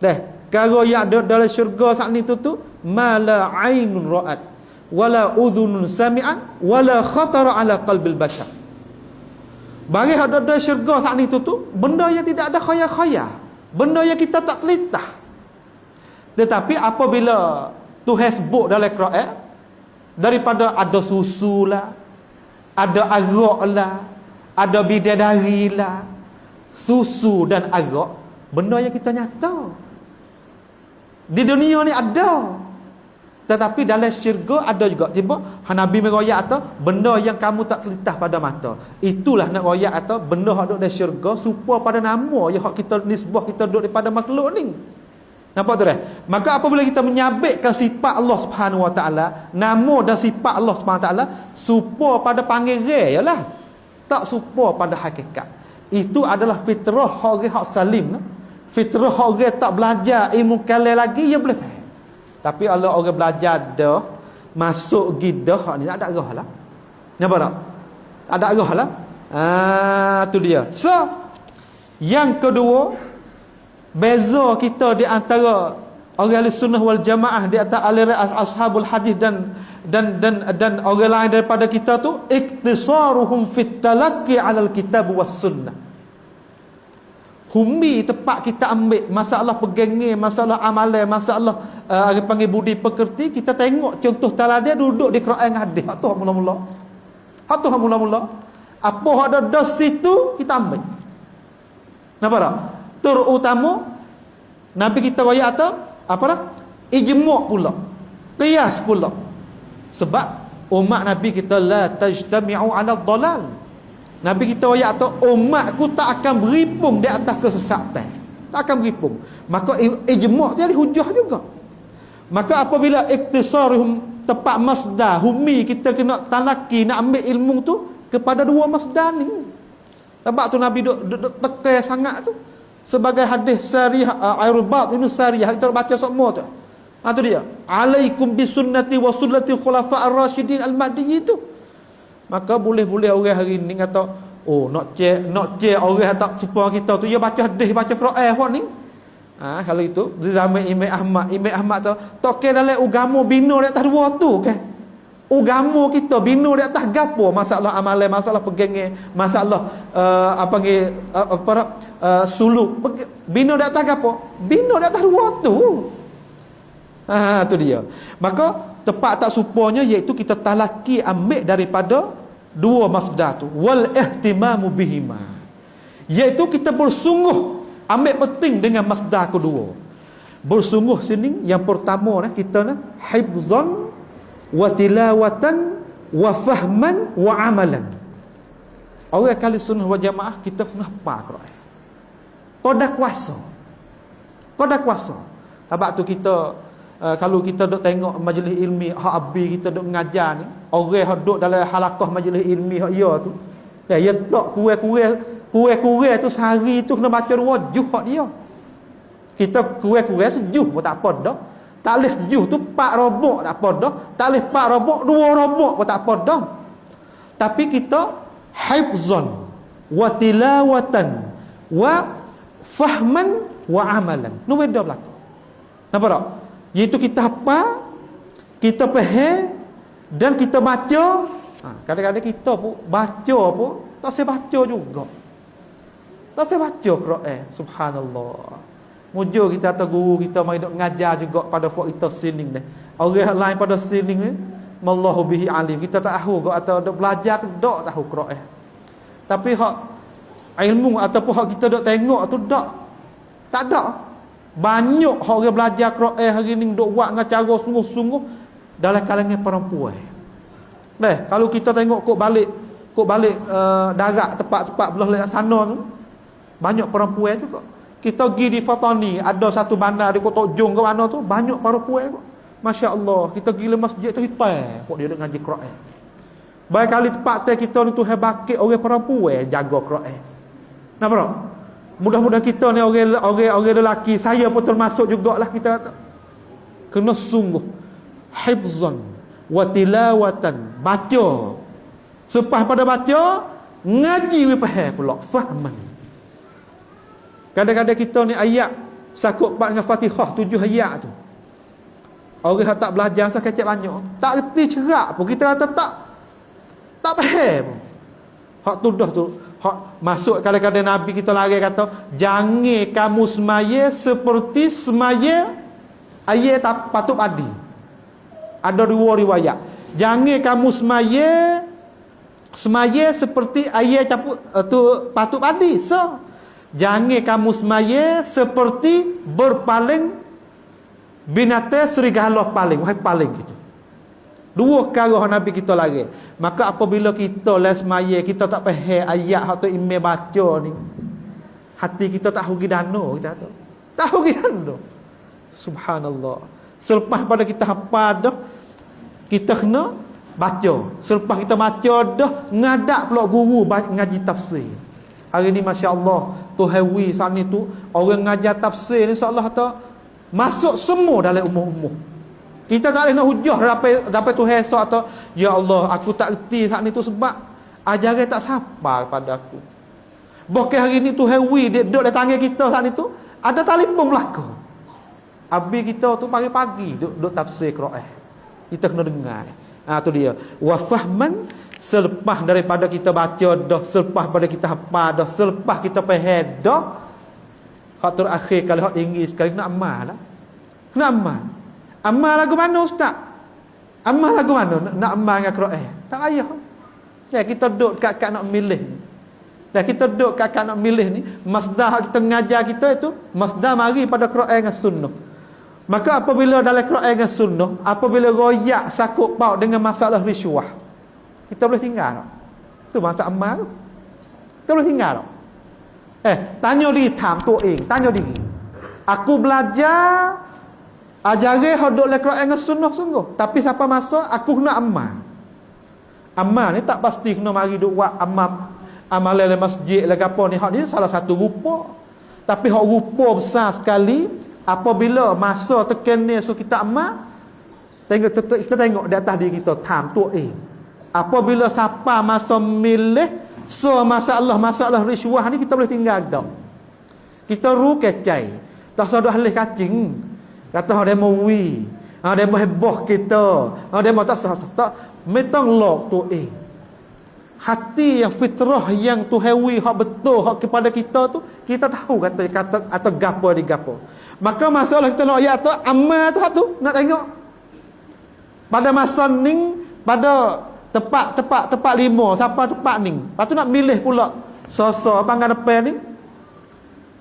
Perkara yang duk dalam syurga sat ni tu mala ainun ra'at wala udhunun sami'an wala khatara ala qalbil bashar. Bagi hak duk dalam syurga sat ni tu benda yang tidak ada khayal-khayal, benda yang kita tak telitah. Tetapi apabila Tuhan sebut dalam Quran, daripada ada susu lah, ada arak lah, ada bidadari lah, susu dan arak, benda yang kita nyata di dunia ni ada. Tetapi dalam syurga ada juga. Tiba Nabi meroyak atau benda yang kamu tak telitah pada mata. Itulah nak royak atau benda hak duduk dalam syurga supaya pada nama yang hak kita nisbah kita duduk daripada makhluk ni. Nampak tu dah? Maka apabila kita menyabitkan sifat Allah Subhanahu Wa Taala, nama dan sifat Allah Subhanahu Wa Taala supaya pada panggilan yalah, tak supaya pada hakikat. Itu adalah fitrah orang hak salim. Fitrah orang tak belajar ilmu kalam lagi, dia boleh faham. Tapi kalau orang belajar dah masuk gidah hak ni tak ada arah lah. Nampak tak? Tak ada arah lah. Tu dia. So, yang kedua, beza kita di antara orang ahli sunnah wal jamaah, di antara aliran ashabul hadis dan orang lain daripada kita tu, iktisaruhum fit talaqqi 'alal kitab was sunnah. Humi tepat kita ambil masalah pegangnya, masalah amalan, masalah orang panggil budi pekerti, kita tengok contoh teladan duduk di Quran hadis. Hak tu hak mula-mula. Hak tu hak mula-mula. Apa hak ada das situ kita ambil. Nampak tak? Terutama Nabi kita royak atau apa dah? Ijma' pula. Qiyas pula. Sebab umat Nabi kita la tajtami'u 'ala dhalal. Nabi kita royak atau umatku tak akan beripung di atas kesesatan. Tak akan beripung. Maka ijma' jadi hujah juga. Maka apabila iktisarihum tepat masdar, humi kita kena talaki nak ambil ilmu tu kepada dua masdar ni. Sebab tu Nabi duk tekan sangat tu. Sebagai hadis Sariyah Airubat ini Sariyah kita baca semua tu. Tu dia. Alaikum bisunnati wa sunnati khulafa ar-rasyidin al-mahdiyyin tu. Maka boleh-boleh orang hari ni kata, oh nak cek orang tak supaya kita tu dia baca hadis, baca Quran apa ni. Kalau itu di zaman Imam Ahmad tu tak kira dalam agama bina di atas dua tu kan. Agama kita bina di atas gapo? Masalah amalan, masalah pegangan, masalah suluk. Bina di atas gapo? Bina di atas dua tu. Tu dia. Maka tepat tak supaya iaitu kita talaki ambil daripada dua masdar tu, wal ihtimamu bihima, iaitu kita bersungguh ambil penting dengan masdar kedua. Bersungguh sini yang pertama kita hifzan wa tilawatan wa fahman wa amalan. Orang kali sunnah wal jamaah kita kena hafal Quran. Kau dah kuasa. Sebab tu kita kalau kita duk tengok majlis ilmi hak abi kita duk mengajar ni, orang hak duk dalam halaqah majlis ilmi hak ya tu, dia tak kurang tu sehari tu kena baca 2 juz hak dia. Kita kurang sejuh pun tak apa dah. Tak boleh sejuh tu 4 robok tak apa dah. Tak boleh 4 robok 2 robok pun tak apa dah. Tapi kita hifzan wa tilawatan wa fahman wa amalan. Nu beda berlaku. Nampak tak? Iaitu kita hafal, kita faham dan kita baca. Kadang-kadang kita pun baca pun tak saya baca juga. Tak saya baca Quran. Subhanallah. Mujur kita atau guru kita mari dok ngajar juga pada fok kita sining dah. Orang lain pada sining ni mallahu bihi alim. Kita tak tahu kok atau dok belajar dok tahu Quran. Tapi hak ilmu ataupun hak kita dok tengok tu dok. Tak ada. Banyak orang belajar Quran hari ni dok buat dengan cara sungguh-sungguh dalam kalangan perempuan. Dah, kalau kita tengok kok balik darat tempat-tempat belah sana tu banyak perempuan juga. Kita pergi di Fatani, ada satu bandar di Kota Jong ke mana tu, banyak perempuan kok. Masya-Allah, kita pergi masjid tu hitam, kok dia duk ngaji Quran. Baik kali tempat kita ni tu hebat orang perempuan jaga Quran. Nampak? Mudah-mudahan kita ni orang lelaki, saya pun termasuk jugalah, kita kena sungguh hifzan wa tilawatan, baca. Selepas pada baca, ngaji we faham pula, fahman. Kadang-kadang kita ni ayat sakut part dengan Fatihah 7 ayat tu. Orang yang tak belajar saya kecek banyak, tak reti cerak pun kita kata tak faham. Hak tu dah tu hak masuk kadang-kadang Nabi kita lari kata jangan kamu semaya seperti semaya ayat tak patut padi. Ada dua riwayat. Jangan kamu semaya seperti ayat caput tu patut padi. So jangan kamu semaya seperti berpaling binatang serigala paling, wahai paling gitu. Dua perkara Nabi kita lagi. Maka apabila kita les semaya kita tak faham ayat hak tu imam baca ni, hati kita tak rugi dano kita tu. Tak rugi dano. Subhanallah. Selepas pada kita hafal dah, kita kena baca. Selepas kita baca dah, ngadak pula guru ngaji tafsir. Hari ni masya-Allah, tu hawi saat ni tu orang ngajar tafsir ni insya-Allah tu masuk semua dalam umur-umur. Kita tak boleh nak hujah dapat tu esok atau ya Allah aku tak reti saat ni tu sebab ajaran tak sampai pada aku. Bahkan hari ni tu hawi dia duduk di tangan kita saat ni tu ada telefon belaka. Abi kita tu pagi-pagi duduk tafsir Quran. Kita kena dengar. Tu dia. Wa fahman, selepas daripada kita baca dah, selepas pada kita hafal dah, selepas kita faham dah, hak terakhir kali hak tinggi sekali nak amal lah. Kena amal. Amal lagu mana ustaz? Amal lagu mana? Nak amal dengan Quran. Tak payah. Ya kita duduk kat nak milih ni. Dan kita duduk kat nak milih ni, masdar kita ngajar kita itu masdar mari pada Quran dengan sunnah. Maka apabila dalam Quran dengan sunnah, apabila royak sakut paut dengan masalah riswah, kita boleh tinggal tak? Tu masalah amal tu. Kita boleh tinggal tak? Tanya diri, tanya diri. Aku belajar ajaran hodok le Quran dengan sunnah sungguh. Tapi siapa masuk aku kena amal. Amal ni tak pasti kena mari duk buat amal dalam masjid lah apa ni. Hak ni salah satu rupa. Tapi hak rupa besar sekali apabila masa tekan ni so kita amal. Kita tengok di atas diri kita tu apabila siapa masa milih so masalah riswah ni kita boleh tinggal dak. Kita ru kecai. Tak sadar halih kacing. Kata dia mau wi, dia mau heboh kita, dia mau tak sah tak metang lok tu hati yang fitrah yang tu hewi hak betul hak kepada kita tu kita tahu kata atau gapo di gapo. Maka masalah kita nak ayat tu amal tu hak tu nak tengok pada masa ning pada tepat 5 siapa tepat ning. Lepas tu nak milih pula sosok bangga depan ni.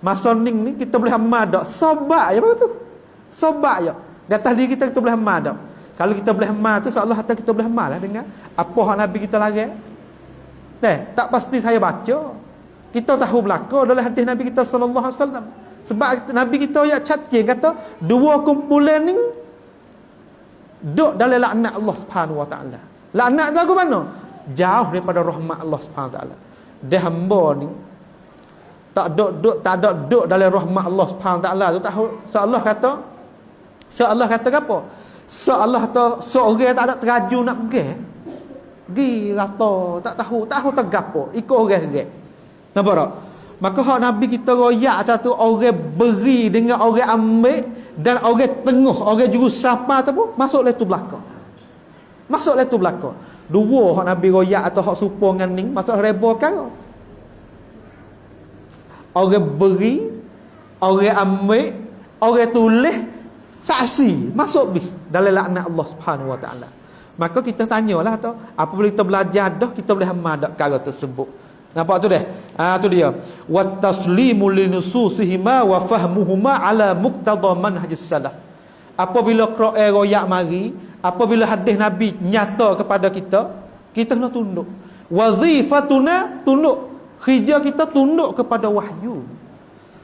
Masa ning ni kita boleh amal dak sabar ya betul. Sobat je. Di atas diri kita boleh amal tak? Kalau kita boleh amal tu insya-Allah hatta kita boleh amal lah dengan apa hak Nabi kita larang. Tak pasti saya baca. Kita tahu belaka dalam hadis Nabi kita sallallahu alaihi wasallam. Sebab Nabi kita ayat cacing kata dua kumpulan ni duduk dalam laknat Allah Subhanahu wa taala. Laknat tu ke mana? Jauh daripada rahmat Allah Subhanahu wa taala. Dia hamba ni tak duduk dalam rahmat Allah Subhanahu wa taala tu tahu Allah kata apa? Allah kata seorang tak ada teraju nak pergi rata tak tahu tak gapo ikut orang dia. Nampak tak? Maka hak Nabi kita royak satu orang beri dengan orang ambil dan orang tengah orang juru sapa tu pun masuk letu belakang. Dua hak Nabi royak atau hak supo dengan ning masuk rebo kan. Orang beri, orang ambil orang tulis saksi masuk bis dalam laknat Allah Subhanahu wa taala. Maka kita tanyalah tu, apabila kita belajar dah, kita boleh amal dak perkara tersebut. Nampak tu dah? Tu dia. Wa taslimu linususihima wa fahmuhuma ala muqtada manhajis salaf. Apabila Quran royak mari, apabila hadis Nabi nyata kepada kita, kita kena tunduk. Wazifatuna tunduk. Kerja kita tunduk kepada wahyu.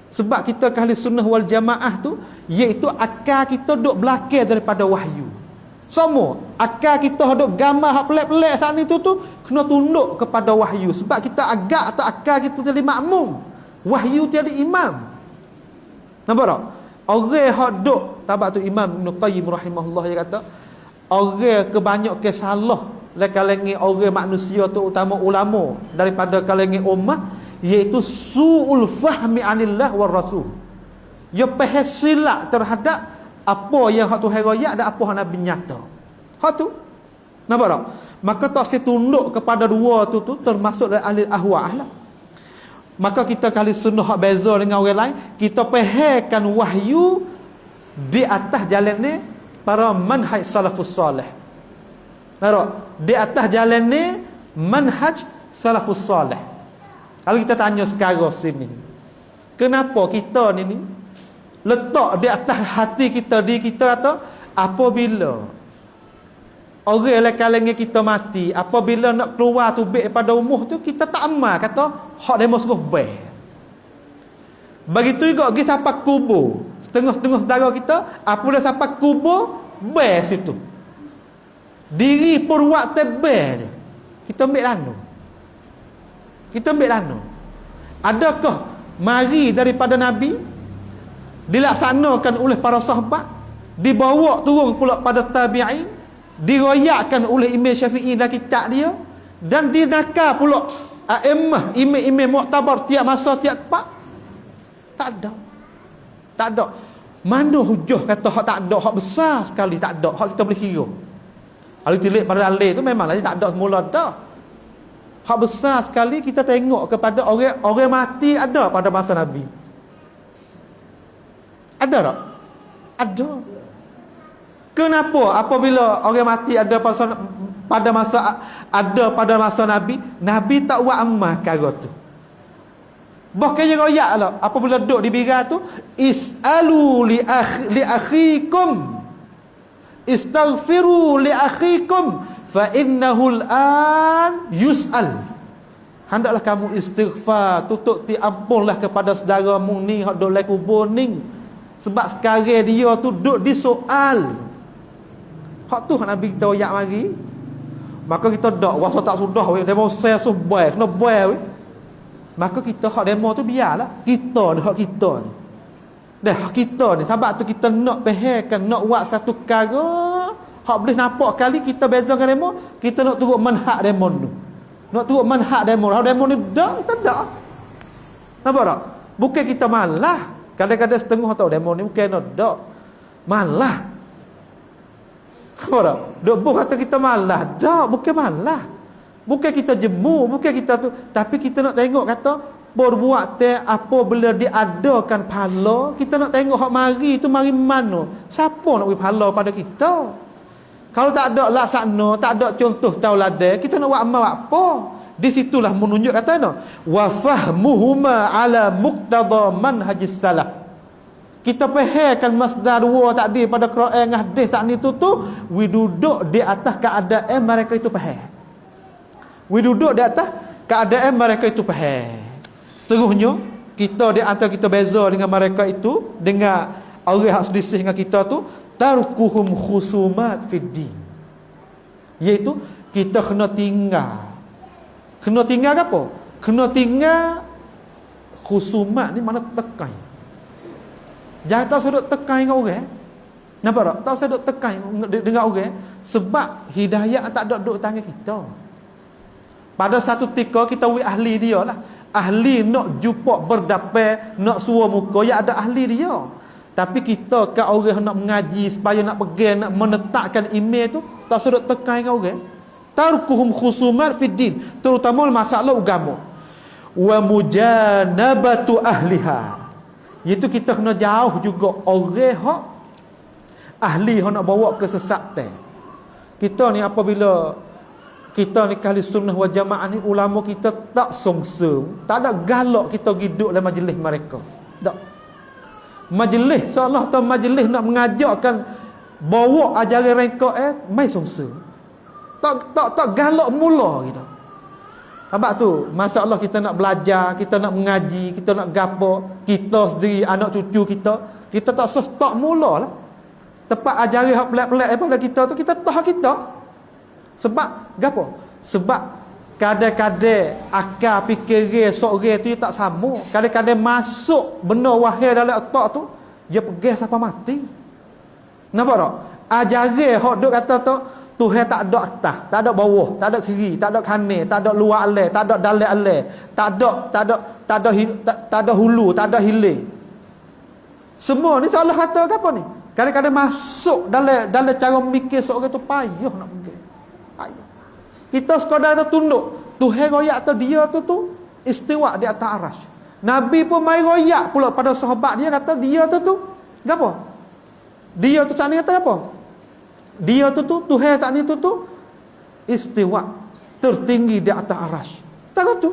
Sebab kita ahli sunnah wal jamaah tu, iaitu akal kita duk belakang daripada wahyu. Semua akal kita duk gambar hak pelik-pelik saat ni tu kena tunduk kepada wahyu. Sebab kita agak atau akal kita jadi makmum, wahyu jadi imam. Nampak tak? Orang hak duk tabak tu Imam Ibn Qayyim rahimahullah, dia kata orang kebanyakan salah dalam kalangan orang manusia tu, utama ulama daripada kalangan ummah, iaitu su'ul fahmi anillah war rasul. Dia faham silap terhadap apa yang hak Tuhan royak dan apa hak Nabi nyata. Hak tu. Nampak tak? Maka tak saya tunduk kepada dua tu termasuk dari ahli ahwa lah. Maka kita kali sunnah hak beza dengan orang lain, kita fahamkan wahyu di atas jalan ni para manhaj salafus salih. Nampak? Di atas jalan ni manhaj salafus salih. Kalau kita tanya sekarang sini, kenapa kita ni letak di atas hati kita, di kita atau apabila orang lain kalangan kita mati, apabila nak keluar tubik daripada umuh tu, kita tak amal kata hak demo suruh baik. Begitu juga pergi sampai kubur, setengah-setengah saudara kita apabila sampai kubur baik situ, diri pun waktu baik, kita ambil lanu. Kita ambil lanu. Adakah mari daripada Nabi dilaksanakan oleh para sahabat, dibawa turun pula pada tabi'in, diroyakkan oleh Imam Syafi'i dalam kitab dia, dan dinakal pula a'immah, imam-imam muktabar tiap masa tiap tempat? Tak ada. Tak ada. Mana hujah kata hak tak ada, hak besar sekali tak ada, hak kita boleh kira. Kalau tilik pada dalil tu memanglah tak ada semula dah. Hak besar sekali kita tengok kepada orang mati ada pada masa Nabi. Ada tak? Ada. Kenapa apabila orang mati ada pada masa Nabi, Nabi tak buat amal perkara tu? Bahkan yang royak lah, apabila duduk di bira tu, is'alu li akhikum, istaghfiru li akhikum fa innahu al-an yus'al. Hendaklah kamu istighfar, tutup ti ampunlah kepada saudaramu ni hak duk lai kubur ni, sebab sekarang dia tu duduk disoal. Hak tu Nabi kita royak mari. Maka kita dak wasa tak sudah we demo saya subai kena buai we. Maka kita hak demo tu biarlah. Kita ni hak kita ni. Dah kita ni sebab tu kita nak fahamkan, nak buat satu perkara hak boleh nampak kali kita beza dengan demo, kita nak turut manhaj demo tu. Nak turut manhaj demo. Hak demo ni dak, kita dak. Nampak tak? Bukan kita malah. Kadang-kadang setengah tahu demo ni bukan nak dak. Malah. Orang dok kata kita malah, dak, bukan malah. Bukan kita jemu, bukan kita tu, tapi kita nak tengok kata berbuat apa bila diadakan pahala, kita nak tengok hak mari tu mari mana. Siapa nak beri pahala pada kita? Kalau tak ada laksana, tak ada contoh tauladan, kita nak buat amal apa? Di situlah menunjuk kata no, wa fahmuhuma ala muqtada manhajis salaf. Kita fahamkan masdar dua tadi pada Quran dengan hadis saat ni tu we duduk di atas keadaan mereka itu faham. We duduk di atas keadaan mereka itu faham. Seterusnya kita di antara kita beza dengan mereka itu, dengan orang yang selisih dengan kita tu, tarkuhum khusumat fid din. Iaitu kita kena tinggal. Kena tinggal apa? Kena tinggal khusumat ni mana tekan. Jangan tak sedut tekan dengan orang. Nampak tak? Tak sedut tekan dengan orang. Sebab hidayah tak ada duduk tangan kita. Pada satu ketika kita ahli dia lah. Ahli nak jumpa berdapat, nak suruh muka, ya ada ahli dia. Tapi kita ke orang nak mengaji supaya nak pegang, nak menetapkan email tu, tak sedut tekan dengan orang. Tarkuhum khusumat fid din, terutama masalah agama. Wa mujanabatu ahliha. Iaitu kita kena jauh juga orang hak ahli hak nak bawa kesesatan. Kita ni apabila kita ni ahli sunnah wal jamaah ni, ulama kita tak songsem, tak ada galak kita duduk dalam majlis mereka. Tak. Majlis seolah tu majlis nak mengajarkan bawa ajaran mereka mai songsem. Tak galak mula kita. Sebab tu masalah kita nak belajar, kita nak mengaji, kita nak gapo, kita sendiri, anak cucu kita tak stop mula lah. Tepat ajaran hak pelik-pelik daripada kita tu, kita tahu kita. Sebab gapo? Sebab kadang-kadang akal fikir seorang tu tak sama. Kadang-kadang masuk benda wahai dalam otak tu, dia pergi sampai mati. Nampak tak? Ajaran hak duk kata tu, Tuhan tak ada atas, tak ada bawah, tak ada kiri, tak ada kanan, tak ada luar alas, tak ada dalam alas, tak ada hulu, tak ada hilir. Semua ni salah kata ke apa ni? Kadang-kadang masuk dalam cara mikir seorang tu payah nak pergi. Payah. Kita sekadar tu tunduk. Tuhan royak tu dia tu istiwa di atas arasy. Nabi pun mai royak pula pada sahabat dia, kata dia tu gapo? Dia tu sana kata apa? Dia tu Tuhan saat ni tu istiwa tertinggi di atas arasy. Tahu tu.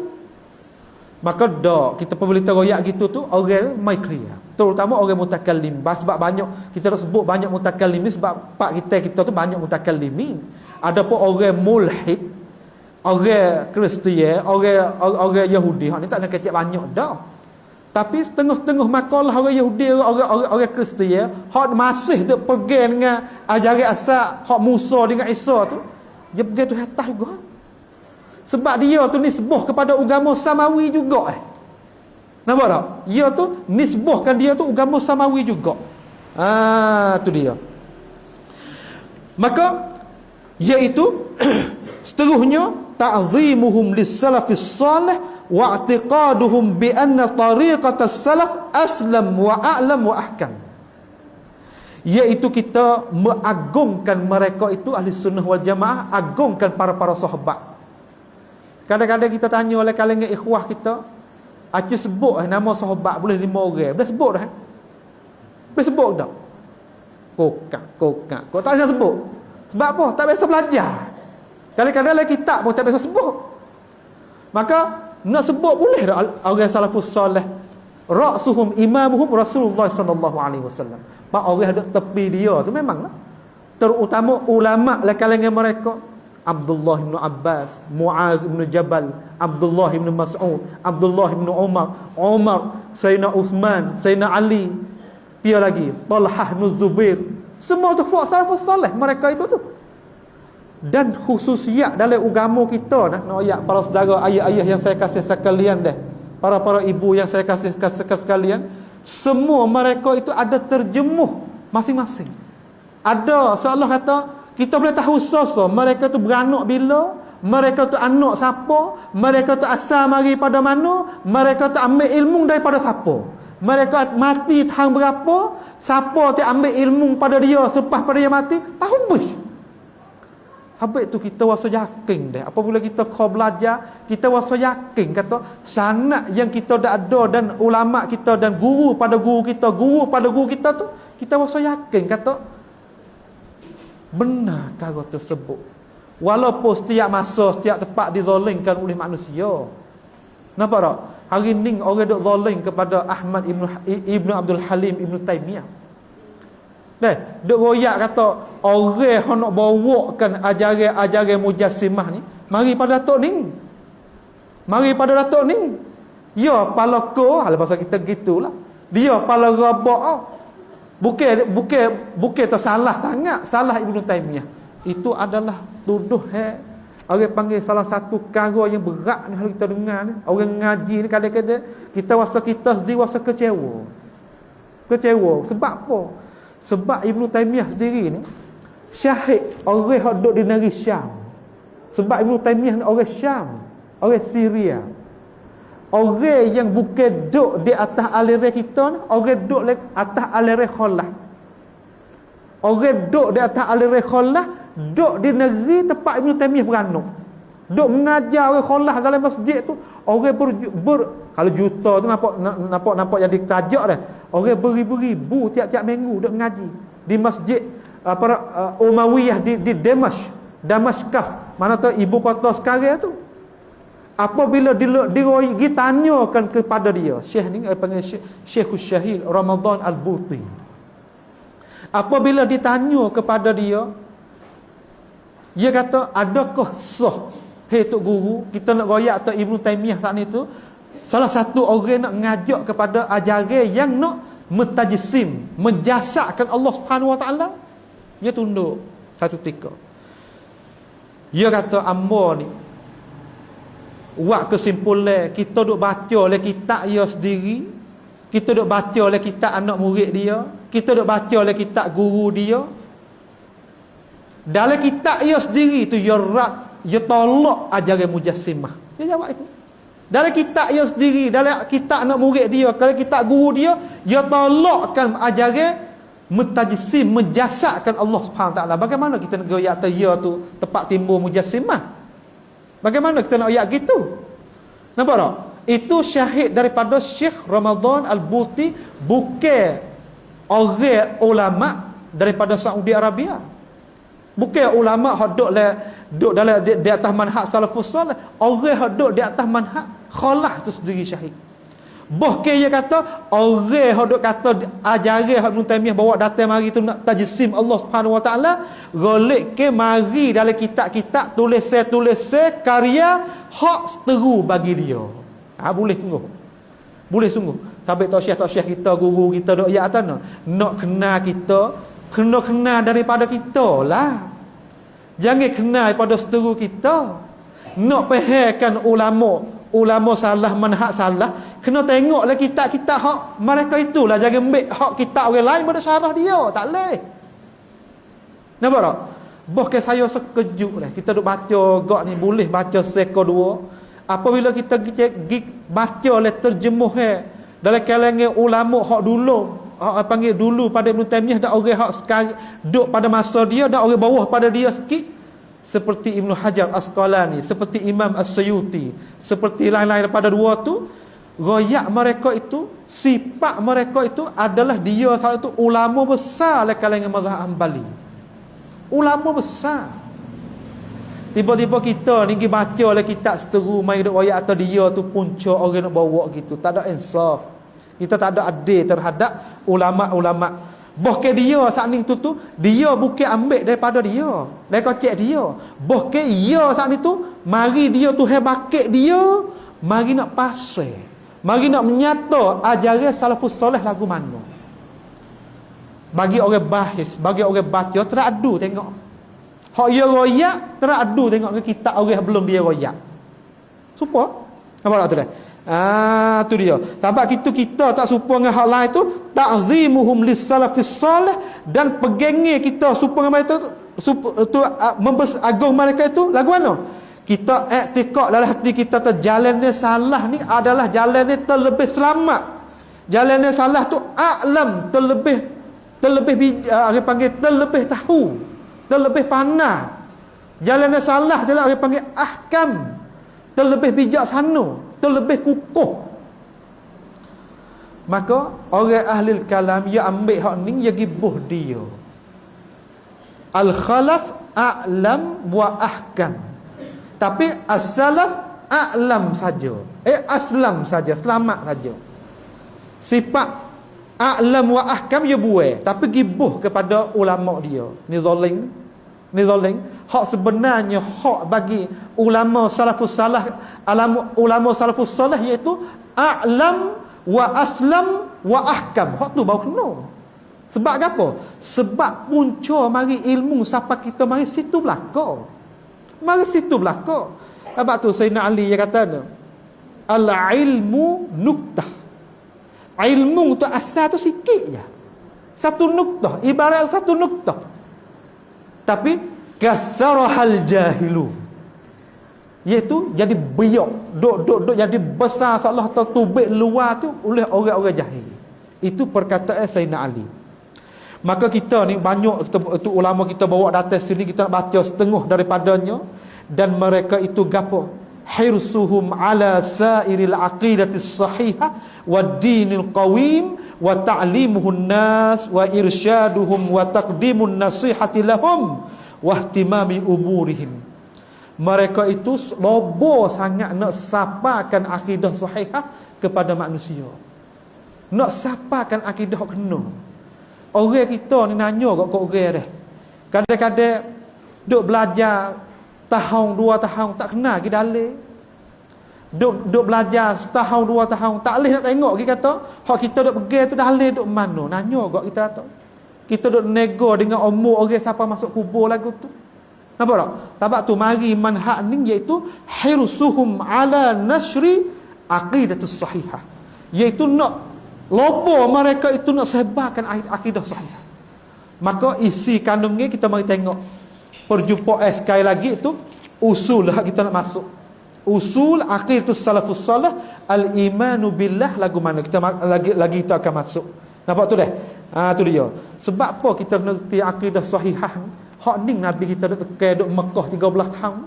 Maka dak kita pembelita royak gitu tu orang mai clear. Terutama orang mutakallim. Sebab banyak kita dah sebut banyak mutakallim ni sebab pak kita tu banyak mutakallimin. Ada pun orang mulhid, orang Kristian, orang Yahudi, hak ni tak nak kecek banyak dah. Tapi setengah-setengah makalah orang Yahudi, orang Kristian, hak masih duk pergi dengan ajaran asal hak Musa dengan Isa tu, dia pergi tu atas juga. Sebab dia tu nisbah kepada agama samawi juga. Nampak tak? Dia tu nisbahkan dia tu agama samawi juga. Tu dia. Maka iaitu seterusnya ta'zimuhum lis-salafis salih wa i'tiqaduhum bi anna tariqatas salaf aslam wa a'lam wa ahkam. Iaitu kita mengagungkan mereka itu ahli sunnah wal jamaah, agungkan para sahabat. Kadang-kadang kita tanya oleh kalangan ikhwah kita, aku sebut nama sahabat boleh 5 orang, boleh sebut dah? Boleh sebut tak? Kokak. Kau tak bisa sebut. Sebab apa? Tak biasa belajar. Kadang-kadang dalam kitab pun tak biasa sebut. Maka nak sebut boleh tak orang salafus soleh? Ra'suhum imamuhum Rasulullah sallallahu alaihi wasallam. Pak orang ada tepi dia tu memanglah. Terutama ulama lah kalangan mereka. Abdullah bin Abbas, Muaz bin Jabal, Abdullah bin Mas'ud, Abdullah bin Umar, Sayyidina Uthman, Sayyidina Ali, pia lagi Talhah bin Zubair. Semua tu fuak salafus soleh mereka itu tu. Dan khususiat dalam agama kita nak ayat para saudara, ayah-ayah yang saya kasih sekalian dah, para ibu yang saya kasih sekalian, semua mereka itu ada terjemuh masing-masing. Ada seolah kata kita boleh tahu sosok mereka tu beranak bila, mereka tu anak siapa, mereka tu asal mari pada mana, mereka tu ambil ilmu daripada siapa, mereka mati tahun berapa, siapa tu ambil ilmu pada dia selepas pada dia mati, tahu bus. Habis tu kita rasa yakin dah. Apabila kita kau belajar, kita rasa yakin kata sanad yang kita dah ada dan ulama kita dan guru pada guru kita tu, kita rasa yakin kata benar kata tersebut. Walaupun setiap masa, setiap tempat dizalimkan oleh manusia. Nampak tak? Hari ni orang duk zalim kepada Ahmad Ibnu Abdul Halim Ibnu Taimiyah. Duk royak kata orang yang nak bawakan ajaran mujassimah ni mari pada Datuk ni. Ya palako, hal bahasa kita gitulah. Dia pala rabak. Bukan tersalah sangat, salah Ibnu Taimiyah. Itu adalah tuduh orang panggil salah satu perkara yang berat ni kalau kita dengar ni. Orang ngaji ni kadang-kadang kita sendiri rasa kecewa. Sebab apa? Sebab Ibnu Taimiyah sendiri ni syahid orang yang duduk di negeri Syam. Sebab Ibnu Taimiyah ni orang Syam, orang Syria. Orang yang bukan duduk di atas aliran kita ni, orang duduk di atas aliran Khalah. Orang duduk di atas aliran Khalah, duduk di negeri tempat Ibnu Taimiyah beranak. Duk mengajar orang kholah dalam masjid tu, orang kalau juta tu nampak jadi tajak dah. Orang beribu-ribu tiap-tiap minggu duk mengaji di masjid Umayyah di Damaskus. Mana tu ibu kota sekarang tu. Apabila ditanyakan kepada dia, Syekh ni panggil Syekhul Syahid Ramadan Al-Buti. Apabila ditanya kepada dia kata, adakah sah, hei Tok Guru, kita nak royak Tok Ibnu Taimiyah saat itu, salah satu orang nak ngajak kepada ajaran yang nak mentajsim, menjasakkan Allah Subhanahu Wa Taala. Dia tunduk satu ketika. Dia kata, amba ni buat kesimpulan, kita duk baca oleh kitab dia sendiri, kita duk baca oleh kitab anak murid dia, kita duk baca oleh kitab guru dia. Dalam kitab dia sendiri tu dia tolak ajaran mujassimah. Dia jawab itu. Dalam kitab dia sendiri, dalam kitab anak murid dia, dalam kitab guru dia, dia tolakkan ajaran mentajsim, menjasakkan Allah Subhanahu Wa Taala. Bagaimana kita nak royak dia tu tempat timbul mujassimah? Bagaimana kita nak ayat gitu? Nampak tak? Itu syahid daripada Syekh Ramadan Al-Buti, bukan orang ulama daripada Saudi Arabia. Bukan ulama hak duduk dalam di atas manhaj salafus salih, orang hak duduk di atas manhaj khalah tu sendiri syahid. Bahkan dia kata, orang hak duk kata ajaran hak Ibnu Taimiyah bawa datang mari tu nak tajsim Allah Subhanahu Wa Taala, golek ke mari dalam kitab-kitab tulisan karya hak seteru bagi dia. Boleh sungguh. Boleh sungguh. Sampai tok syekh kita, guru kita duk ya atas nak kenal kita, kena kenal daripada kita lah. Jangan kenal daripada seteru kita. Nak fahamkan ulama salah, manhaj salah, kena tengoklah kitab-kitab hak mereka itulah. Jangan ambil hak kitab orang lain pada syarah dia, tak boleh. Nampak tak? Bahkan saya sekejut lah. Kita duk baca gak ni, boleh baca seko dua. Apabila kita baca oleh terjemuh dalam kalangan ulama hak dulu, hak panggil dulu pada Ibnu Taimiyah, dan orang hak sekarang duk pada masa dia, dan orang bawah pada dia sikit, seperti Ibnu Hajar Asqalani, seperti Imam As-Suyuti, seperti lain-lain daripada dua tu, royak mereka itu, sifat mereka itu adalah dia salah satu ulama besar dalam kalangan mazhab Hanbali. Ulama besar. Tiba-tiba kita ni pergi baca oleh kitab seteru, mai duk royak atau dia tu punca orang nak bawa gitu. Tak ada insaf. Kita tak ada adil terhadap ulama-ulama. Bahkan dia saat ni tu dia bukan ambil daripada dia, dari kocek dia. Bahkan dia saat ni tu mari dia tu bakit dia, mari nak pasal, mari nak menyata ajaran salafus soleh lagu mana. Bagi orang bahis, bagi orang baca teradu tengok. Hak dia royak teradu tengok ke kitab orang belum dia royak. Supa? Nampak tak tu dah? Tu dia. Sebab kita tak serupa dengan hak lain tu, ta'zimuhum lis-salafis salih, dan pegangnya kita serupa dengan mereka tu agung mereka itu lagu mana? Kita i'tiqad dalam hati kita tu jalannya salah ni adalah jalannya terlebih selamat. Jalannya salah tu a'lam, terlebih orang panggil terlebih tahu, terlebih pandai. Jalannya salah adalah orang panggil ahkam, terlebih bijaksana, terlebih kukuh. Maka orang ahli kalam dia ambil hak ni, dia gibuh dia. Al-khalaf a'lam wa ahkam. Tapi as-salaf a'lam saja. Aslam saja, selamat saja. Sifat a'lam wa ahkam dia buai, tapi gibuh kepada ulama dia. Ni zalim. Hak sebenarnya hak bagi ulama salafus salah, ulama salafus salah iaitu a'lam wa aslam wa ahkam. Hak tu baru kena. Sebab apa? Sebab punca mari ilmu siapa kita mari situ belaka. Mari situ belaka. Sebab tu Sayyidina Ali dia kata, al-ilmu nuktah. Ilmu tu asal tu sikit je. Satu nuktah, ibarat satu nuktah. Tapi katharahal jahilu, iaitu jadi biak, duk jadi besar seolah tertubik luar tu oleh orang-orang jahil. Itu perkataan Sayyidina Ali. Maka kita ni banyak itu ulama kita bawa datang sini, kita nak baca setengah daripadanya, Dan mereka itu gapo? Hirsuhum ala sairil aqidatis sahihah wad dinil qawim wa ta'limuhun nas wa irsyaduhum wa taqdimun nasihati lahum wa ihtimami umurihim. Mereka itu lobo sangat nak sapakan akidah sahihah kepada manusia. Nak sapakan akidah kena. Orang kita ni nanya kat orang dah. Kadang-kadang duk belajar tahun 2 tahun tak kenal ke dalil. Duk belajar setahun 2 tahun tak boleh nak tengok ke kata hak kita duk pegang tu dalil duk mana. Nanya kat kita tu. Kita duk nego dengan umur orang siapa masuk kubur lagu tu. Nampak tak? Sebab tu mari manhaj ni iaitu hirsuhum ala nashri aqidatus sahihah. Iaitu nak lobo mereka itu nak sebarkan akidah sahihah. Maka isi kandungnya kita mari tengok. Perjumpaan sekali lagi itu usul kita nak masuk. Usul aqidatus salafus salih al-imanu billah lagu mana kita lagi kita akan masuk. Nampak tu dah? Tu dia. Sebab apa kita kena reti akidah sahihah ni? Hak ni Nabi kita duk tekan duk Mekah 13 tahun.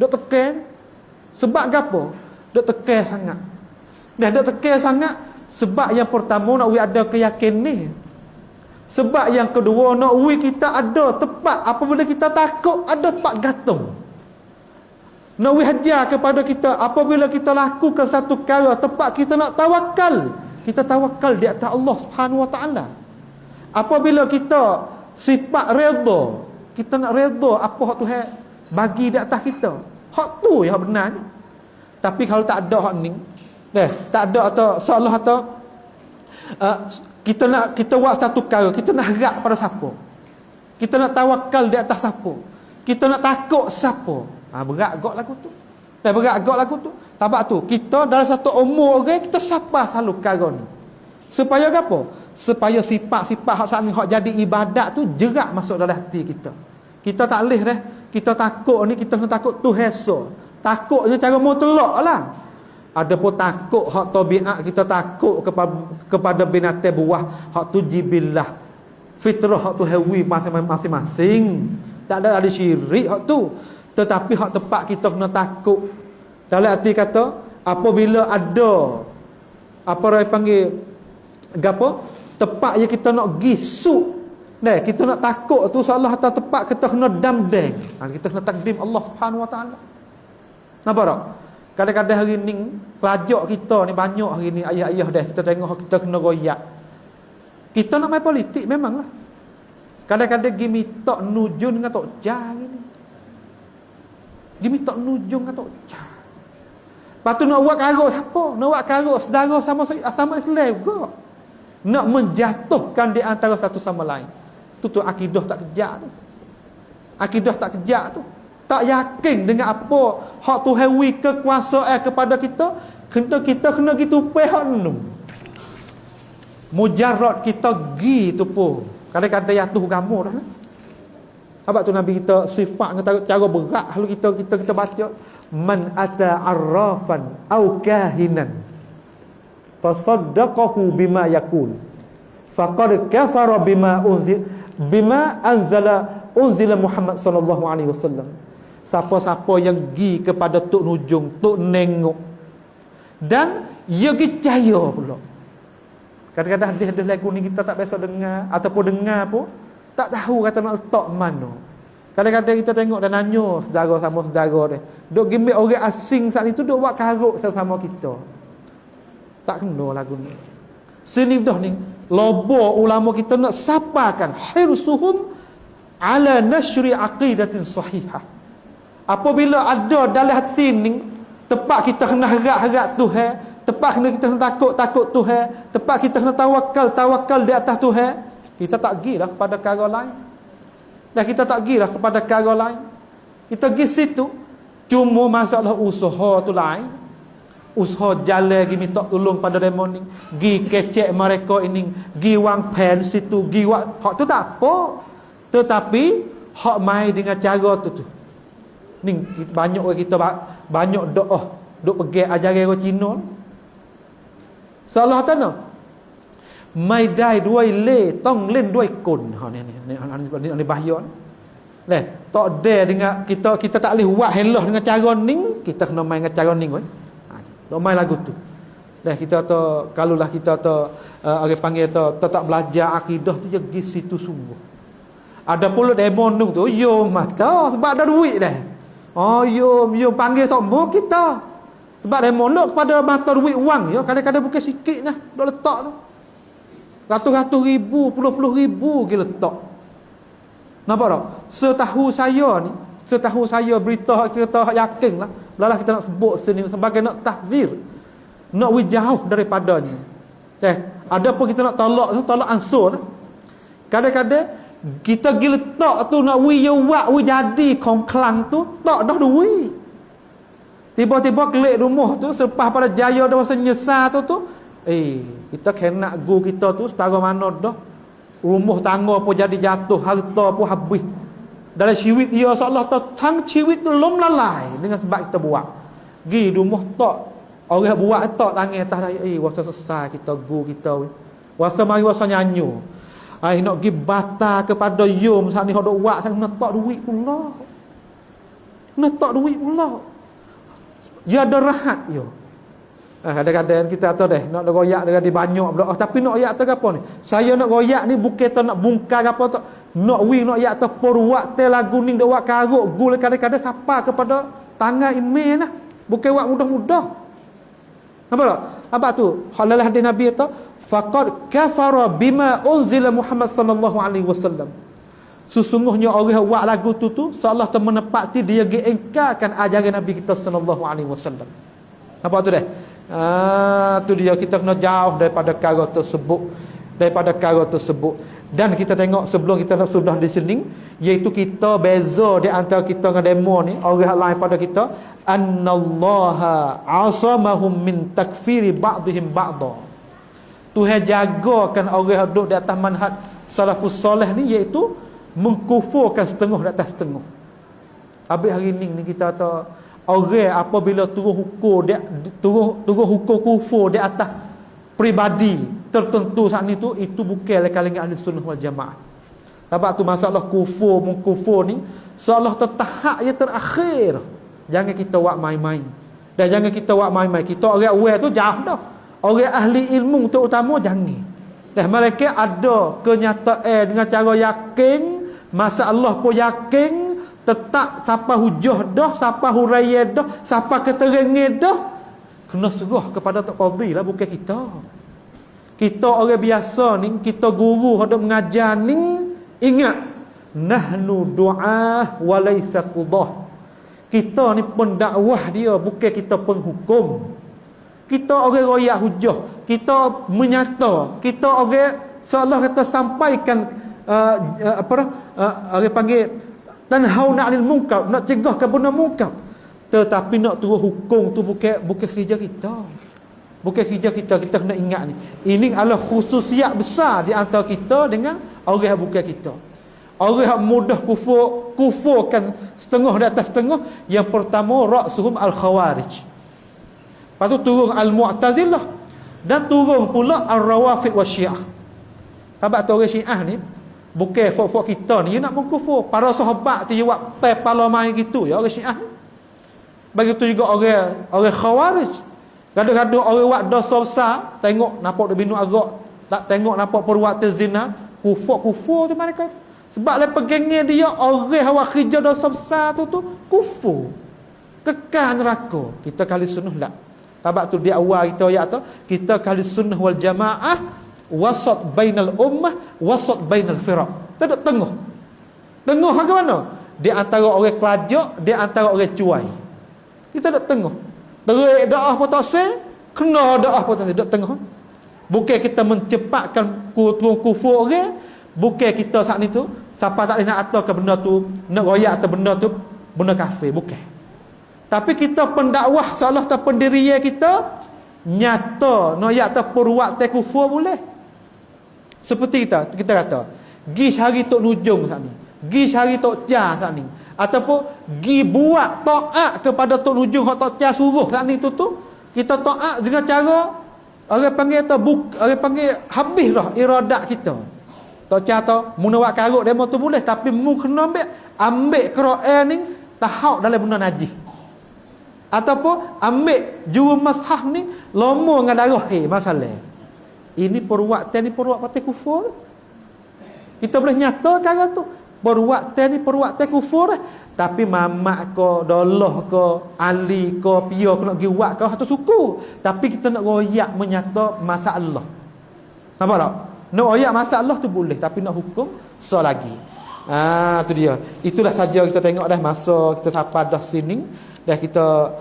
Duk tekan sebab gapo? Duk tekan sangat. Dah duk tekan sangat sebab yang pertama nak ada keyakinan ni. Sebab yang kedua nak kita ada tempat apabila kita takut ada tempat gantung. Nak hajar kepada kita apabila kita lakukan satu perkara tempat kita nak tawakal. Kita tawakal di atas Allah Subhanahu Wa Taala. Apabila kita sifat redha, kita nak redha apa hak Tuhan bagi di atas kita. Hak tu yang benar. Tapi kalau tak ada hak ni, tak ada atau seolah atau kita buat satu perkara, kita nak harap pada siapa? Kita nak tawakal di atas siapa? Kita nak takut siapa? Berat agak lagu tu. Berat agak lagu tu. Sebab tu kita dalam satu umur orang kita sapa selalu perkara ni. Supaya apa? Supaya sifat-sifat hak saat ni hak jadi ibadat tu jerak masuk dalam hati kita. Kita tak boleh dah. Kita takut ni kita kena takut tu hesa. Takutnya cara mutlak lah. Ada pun takut hak tabiat kita takut kepada binatang buah hak tu jibillah. Fitrah hak tu hawi masing-masing. Tak ada syirik hak tu. Tetapi hak tempat kita kena takut. Dalam arti kata apabila ada apa orang panggil gapo? Tempat yang kita nak gisuk. Kita nak takut tu salah atas tempat kita kena damdeng. Kita kena takdim Allah Subhanahu Wa Taala. Nampak tak? Kadang-kadang hari ni pelajar kita ni banyak hari ni ayah-ayah dah kita tengok kita kena royak. Kita nak main politik memanglah. Kadang-kadang gimi tok nujun dengan tok jah ni. Gimi tok nujun dengan tok jah. Lepas tu nak buat karuk siapa? Nak buat karuk saudara sama Islam juga. Nak menjatuhkan di antara satu sama lain. Tu akidah tak kejak tu. Akidah tak kejak tu. Tak yakin dengan apa hak Tuhan wi kekuasaan kepada kita, kita kena gitu pihak nu. Mujarrad kita gi tu pun kadang-kadang jatuh agama dah. Sebab tu Nabi kita sifat dengan cara berat kalau kita baca man ata arrafan au kahinan fasaddaqahu bima yaqul faqad kafara bima unzila Muhammad sallallahu alaihi wasallam. Siapa-siapa yang pergi kepada tok nujung, tok nengok dan ia percaya pula. Kadang-kadang hadis lagu ni kita tak biasa dengar ataupun dengar pun tak tahu kata nak letak mana. Kadang-kadang kita tengok dan nanya saudara sama saudara dia. Duk gimbik orang asing saat itu duk buat karuk sama kita. Tak kena lagu ni. Sini dah ni lobo ulama kita nak sapakan hirsuhum ala nashri aqidatin sahihah. Apabila ada dalam hati ni tempat kita kena harap-harap Tuhan, tempat kita kena takut Tuhan, tempat kita kena tawakal di atas Tuhan, kita tak gilah kepada perkara lain. Dan kita tak gilah kepada perkara lain. Kita pergi situ cuma masalah usaha tu lain. Usaha jalan pergi minta tolong pada demon ni, pergi kecek mereka ini, pergi wang pen situ, pergi hak tu tak apa. Tetapi hak mai dengan cara tu. Ni banyak orang kita banyak doa duk pegang ajaran orang Cina. Salah tanah. Mai dai duai le tong len duai kun. Ha ni bahaya. Tak ada dengan kita tak boleh buat helah dengan cara ning, kita kena main dengan cara ning weh. Nak main lagu tu. Kita tu kalulah kita tu orang panggil tu tak belajar akidah tu je pergi situ sungguh. Ada pula demo nung tu yo mata sebab ada duit dah. Oh yo panggil sombong kita. Sebab demo nak kepada mata duit wang ya, kadang-kadang bukan sikit dah dok letak tu. Ratus-ratus ribu, puluh-puluh ribu kita letak. Nampak tak? Setahu saya berita kita yakin lah. Belah kita nak sebut sini sebagai nak tahzir. Nak jauh daripadanya. Ada pun kita nak tolak ansur lah. Kadang-kadang kita pergi letak tu nak jadi kongklang tu tak dah duit. Tiba-tiba klik rumah tu selepas pada jaya dah masa nyesal tu kita kena go kita tu setara mana dah. Rumah tangga pun jadi jatuh, harta pun habis. Dalam ciwit dia seolah tang ciwit tu lom lalai dengan sebab kita buat. Gi rumah tak orang buat tak tangan atas dah. Wasa selesai kita go kita. Wasa mari wasa nyanyo. Nak gi bata kepada yom sat ni hok dok buat sat nak tak duit pula. Nak tak duit pula. Ya ada rahat yo. Kadang-kadang kita tahu deh nak goyak dengan di banyak berdoa tapi nak goyak tu apa ni? Saya nak goyak ni bukan tu nak bungkar apa tu. Nak nak goyak tu perwak te lagu ni dak buat karuk gul kadang-kadang sapa kepada tangan email lah. Bukan buat mudah-mudah. Nampak tak? Apa tu? Halalah hadis Nabi tu faqad kafara bima unzila Muhammad sallallahu alaihi wasallam. Sesungguhnya orang buat lagu tu seolah tu menepati dia engkarkan ajaran Nabi kita sallallahu alaihi wasallam. Nampak tu deh? Tu dia kita kena jauh daripada perkara tersebut. Dan kita tengok sebelum kita sudah di sini iaitu kita beza di antara kita dengan demo ni orang lain pada kita annallaha asamahum min takfiri ba'dihim ba'da. Tuhan jagakan orang duduk di atas manhaj salafus soleh ni iaitu mengkufurkan setengah di atas setengah. Habis hari ni kita tahu orang apabila turun hukum kufur di atas pribadi tertentu saat ni tu itu bukan kalangan ahli sunnah wal jamaah. Sebab tu masalah mengkufur ni seolah tertahap yang terakhir. Jangan kita buat main-main. Dan jangan kita buat main-main. Kita orang awal tu jauh dah. Orang ahli ilmu terutama jangan. Dan mereka ada kenyataan dengan cara yakin, masalah pun yakin, tetap siapa hujah dah, siapa huraya dah, siapa keterangan dah, kena serah kepada Tok Qadhi lah, bukan kita. Kita orang biasa ni, kita guru hendak mengajar ni, ingat nahnu du'ah wa laysa qudah. Kita ni pendakwah dia, bukan kita penghukum. Kita orang royak hujah, kita menyata, kita orang seolah kata sampaikan orang panggil tanhauna 'anil munkar, nak cegah ke benda munkar. Tetapi nak turun hukum tu bukan kerja kita. Bukan kerja kita kena ingat ni. Ini adalah khususiat besar di antara kita dengan orang yang bukan kita. Orang yang mudah kufurkan setengah di atas setengah. Yang pertama ra'suhum al-khawarij. Lepas tu turun al-mu'tazilah dan turun pula al-rawafid wa syiah. Sebab tu orang syiah ni bukan fok-fok kita ni, dia nak mengkufur. Para sahabat tu dia buat pala main gitu ya orang Syiah ni. Begitu juga orang Khawarij. Gaduh-gaduh orang buat dosa besar, tengok nampak dia binu agak, tak tengok nampak perbuatan zina, kufur tu mereka tu. Sebab le pegangnya dia orang awak kerja dosa besar tu kufur. Kekal neraka. Kita kali sunnah tak. Sebab tu di awal kita ayat tu, kita kali sunnah wal jamaah wasat bainal ummah wasat bainal firaq. Tak ada tengah. Tengah ke mana? Di antara orang kelajak, di antara orang cuai. Kita tak tengah. Terik dak apa tak sah, kena dak apa tak sah, dak tengah. Bukan kita mencepatkan kufur orang, bukan kita saat ni tu siapa tak nak atas ke benda tu, nak royak atas benda tu benda kafir, bukan. Tapi kita pendakwah salah tak pendirian kita nyata noyak tak perbuatan kufur boleh. Seperti kita kata, gi cari tok nujung saat ni, gi cari tok Cha saat ni, ataupun gi buat taat kepada tok nujung hak tok Cha suruh saat ni tu kita taat dengan cara orang panggil orang panggil habis dah iradat kita. Tok Cha tu mun buat karuk demo tu boleh, tapi mu kena ambil ambil Quran ni tahap dalam benda najis. Ataupun ambil juru mashaf ni lomo dengan darah masalah. Ini perbuatan ni perbuatan kufur. Kita boleh nyatakan cara tu. Perbuatan ni perbuatan kufur. Tapi mamak ke, dolah ke, ali ke, pia ke nak pergi buat ke satu suku. Tapi kita nak royak menyata masalah. Nampak tak? Nak royak masalah tu boleh, tapi nak hukum so lagi. Tu dia. Itulah saja kita tengok dah masa kita sampai dah sini. Dah kita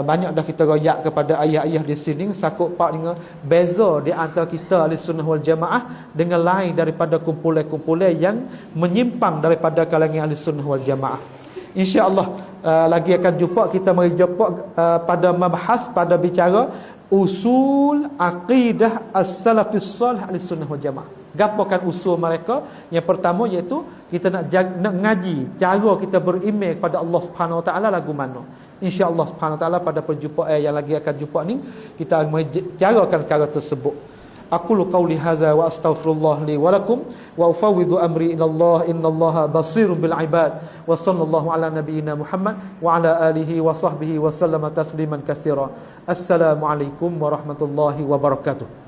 banyak dah kita royak kepada ayah-ayah di sini sakut pak dengan beza di antara kita Ahlussunnah wal Jamaah dengan lain daripada kumpulan-kumpulan yang menyimpang daripada kalangan Ahlussunnah wal Jamaah. Insya-Allah lagi akan jumpa, kita mari jumpa pada membahas, pada bicara usul aqidah as-salafis salih Ahlussunnah wal Jamaah. Gapakan usul mereka? Yang pertama iaitu kita nak ngaji cara kita beriman kepada Allah Subhanahu Wa Taala lagu mana. Insya-Allah Subhanahu Wa Taala pada perjumpaan yang lagi akan jumpa ni kita mencarakan perkara tersebut. Aqulu qawli hadza wa astaghfirullah li wa lakum wa ufawwidhu amri ila Allah innallaha basirun bil ibad wa sallallahu ala nabiyyina Muhammad wa ala alihi wa sahbihi wa sallama tasliman katsira. Assalamualaikum warahmatullahi wabarakatuh.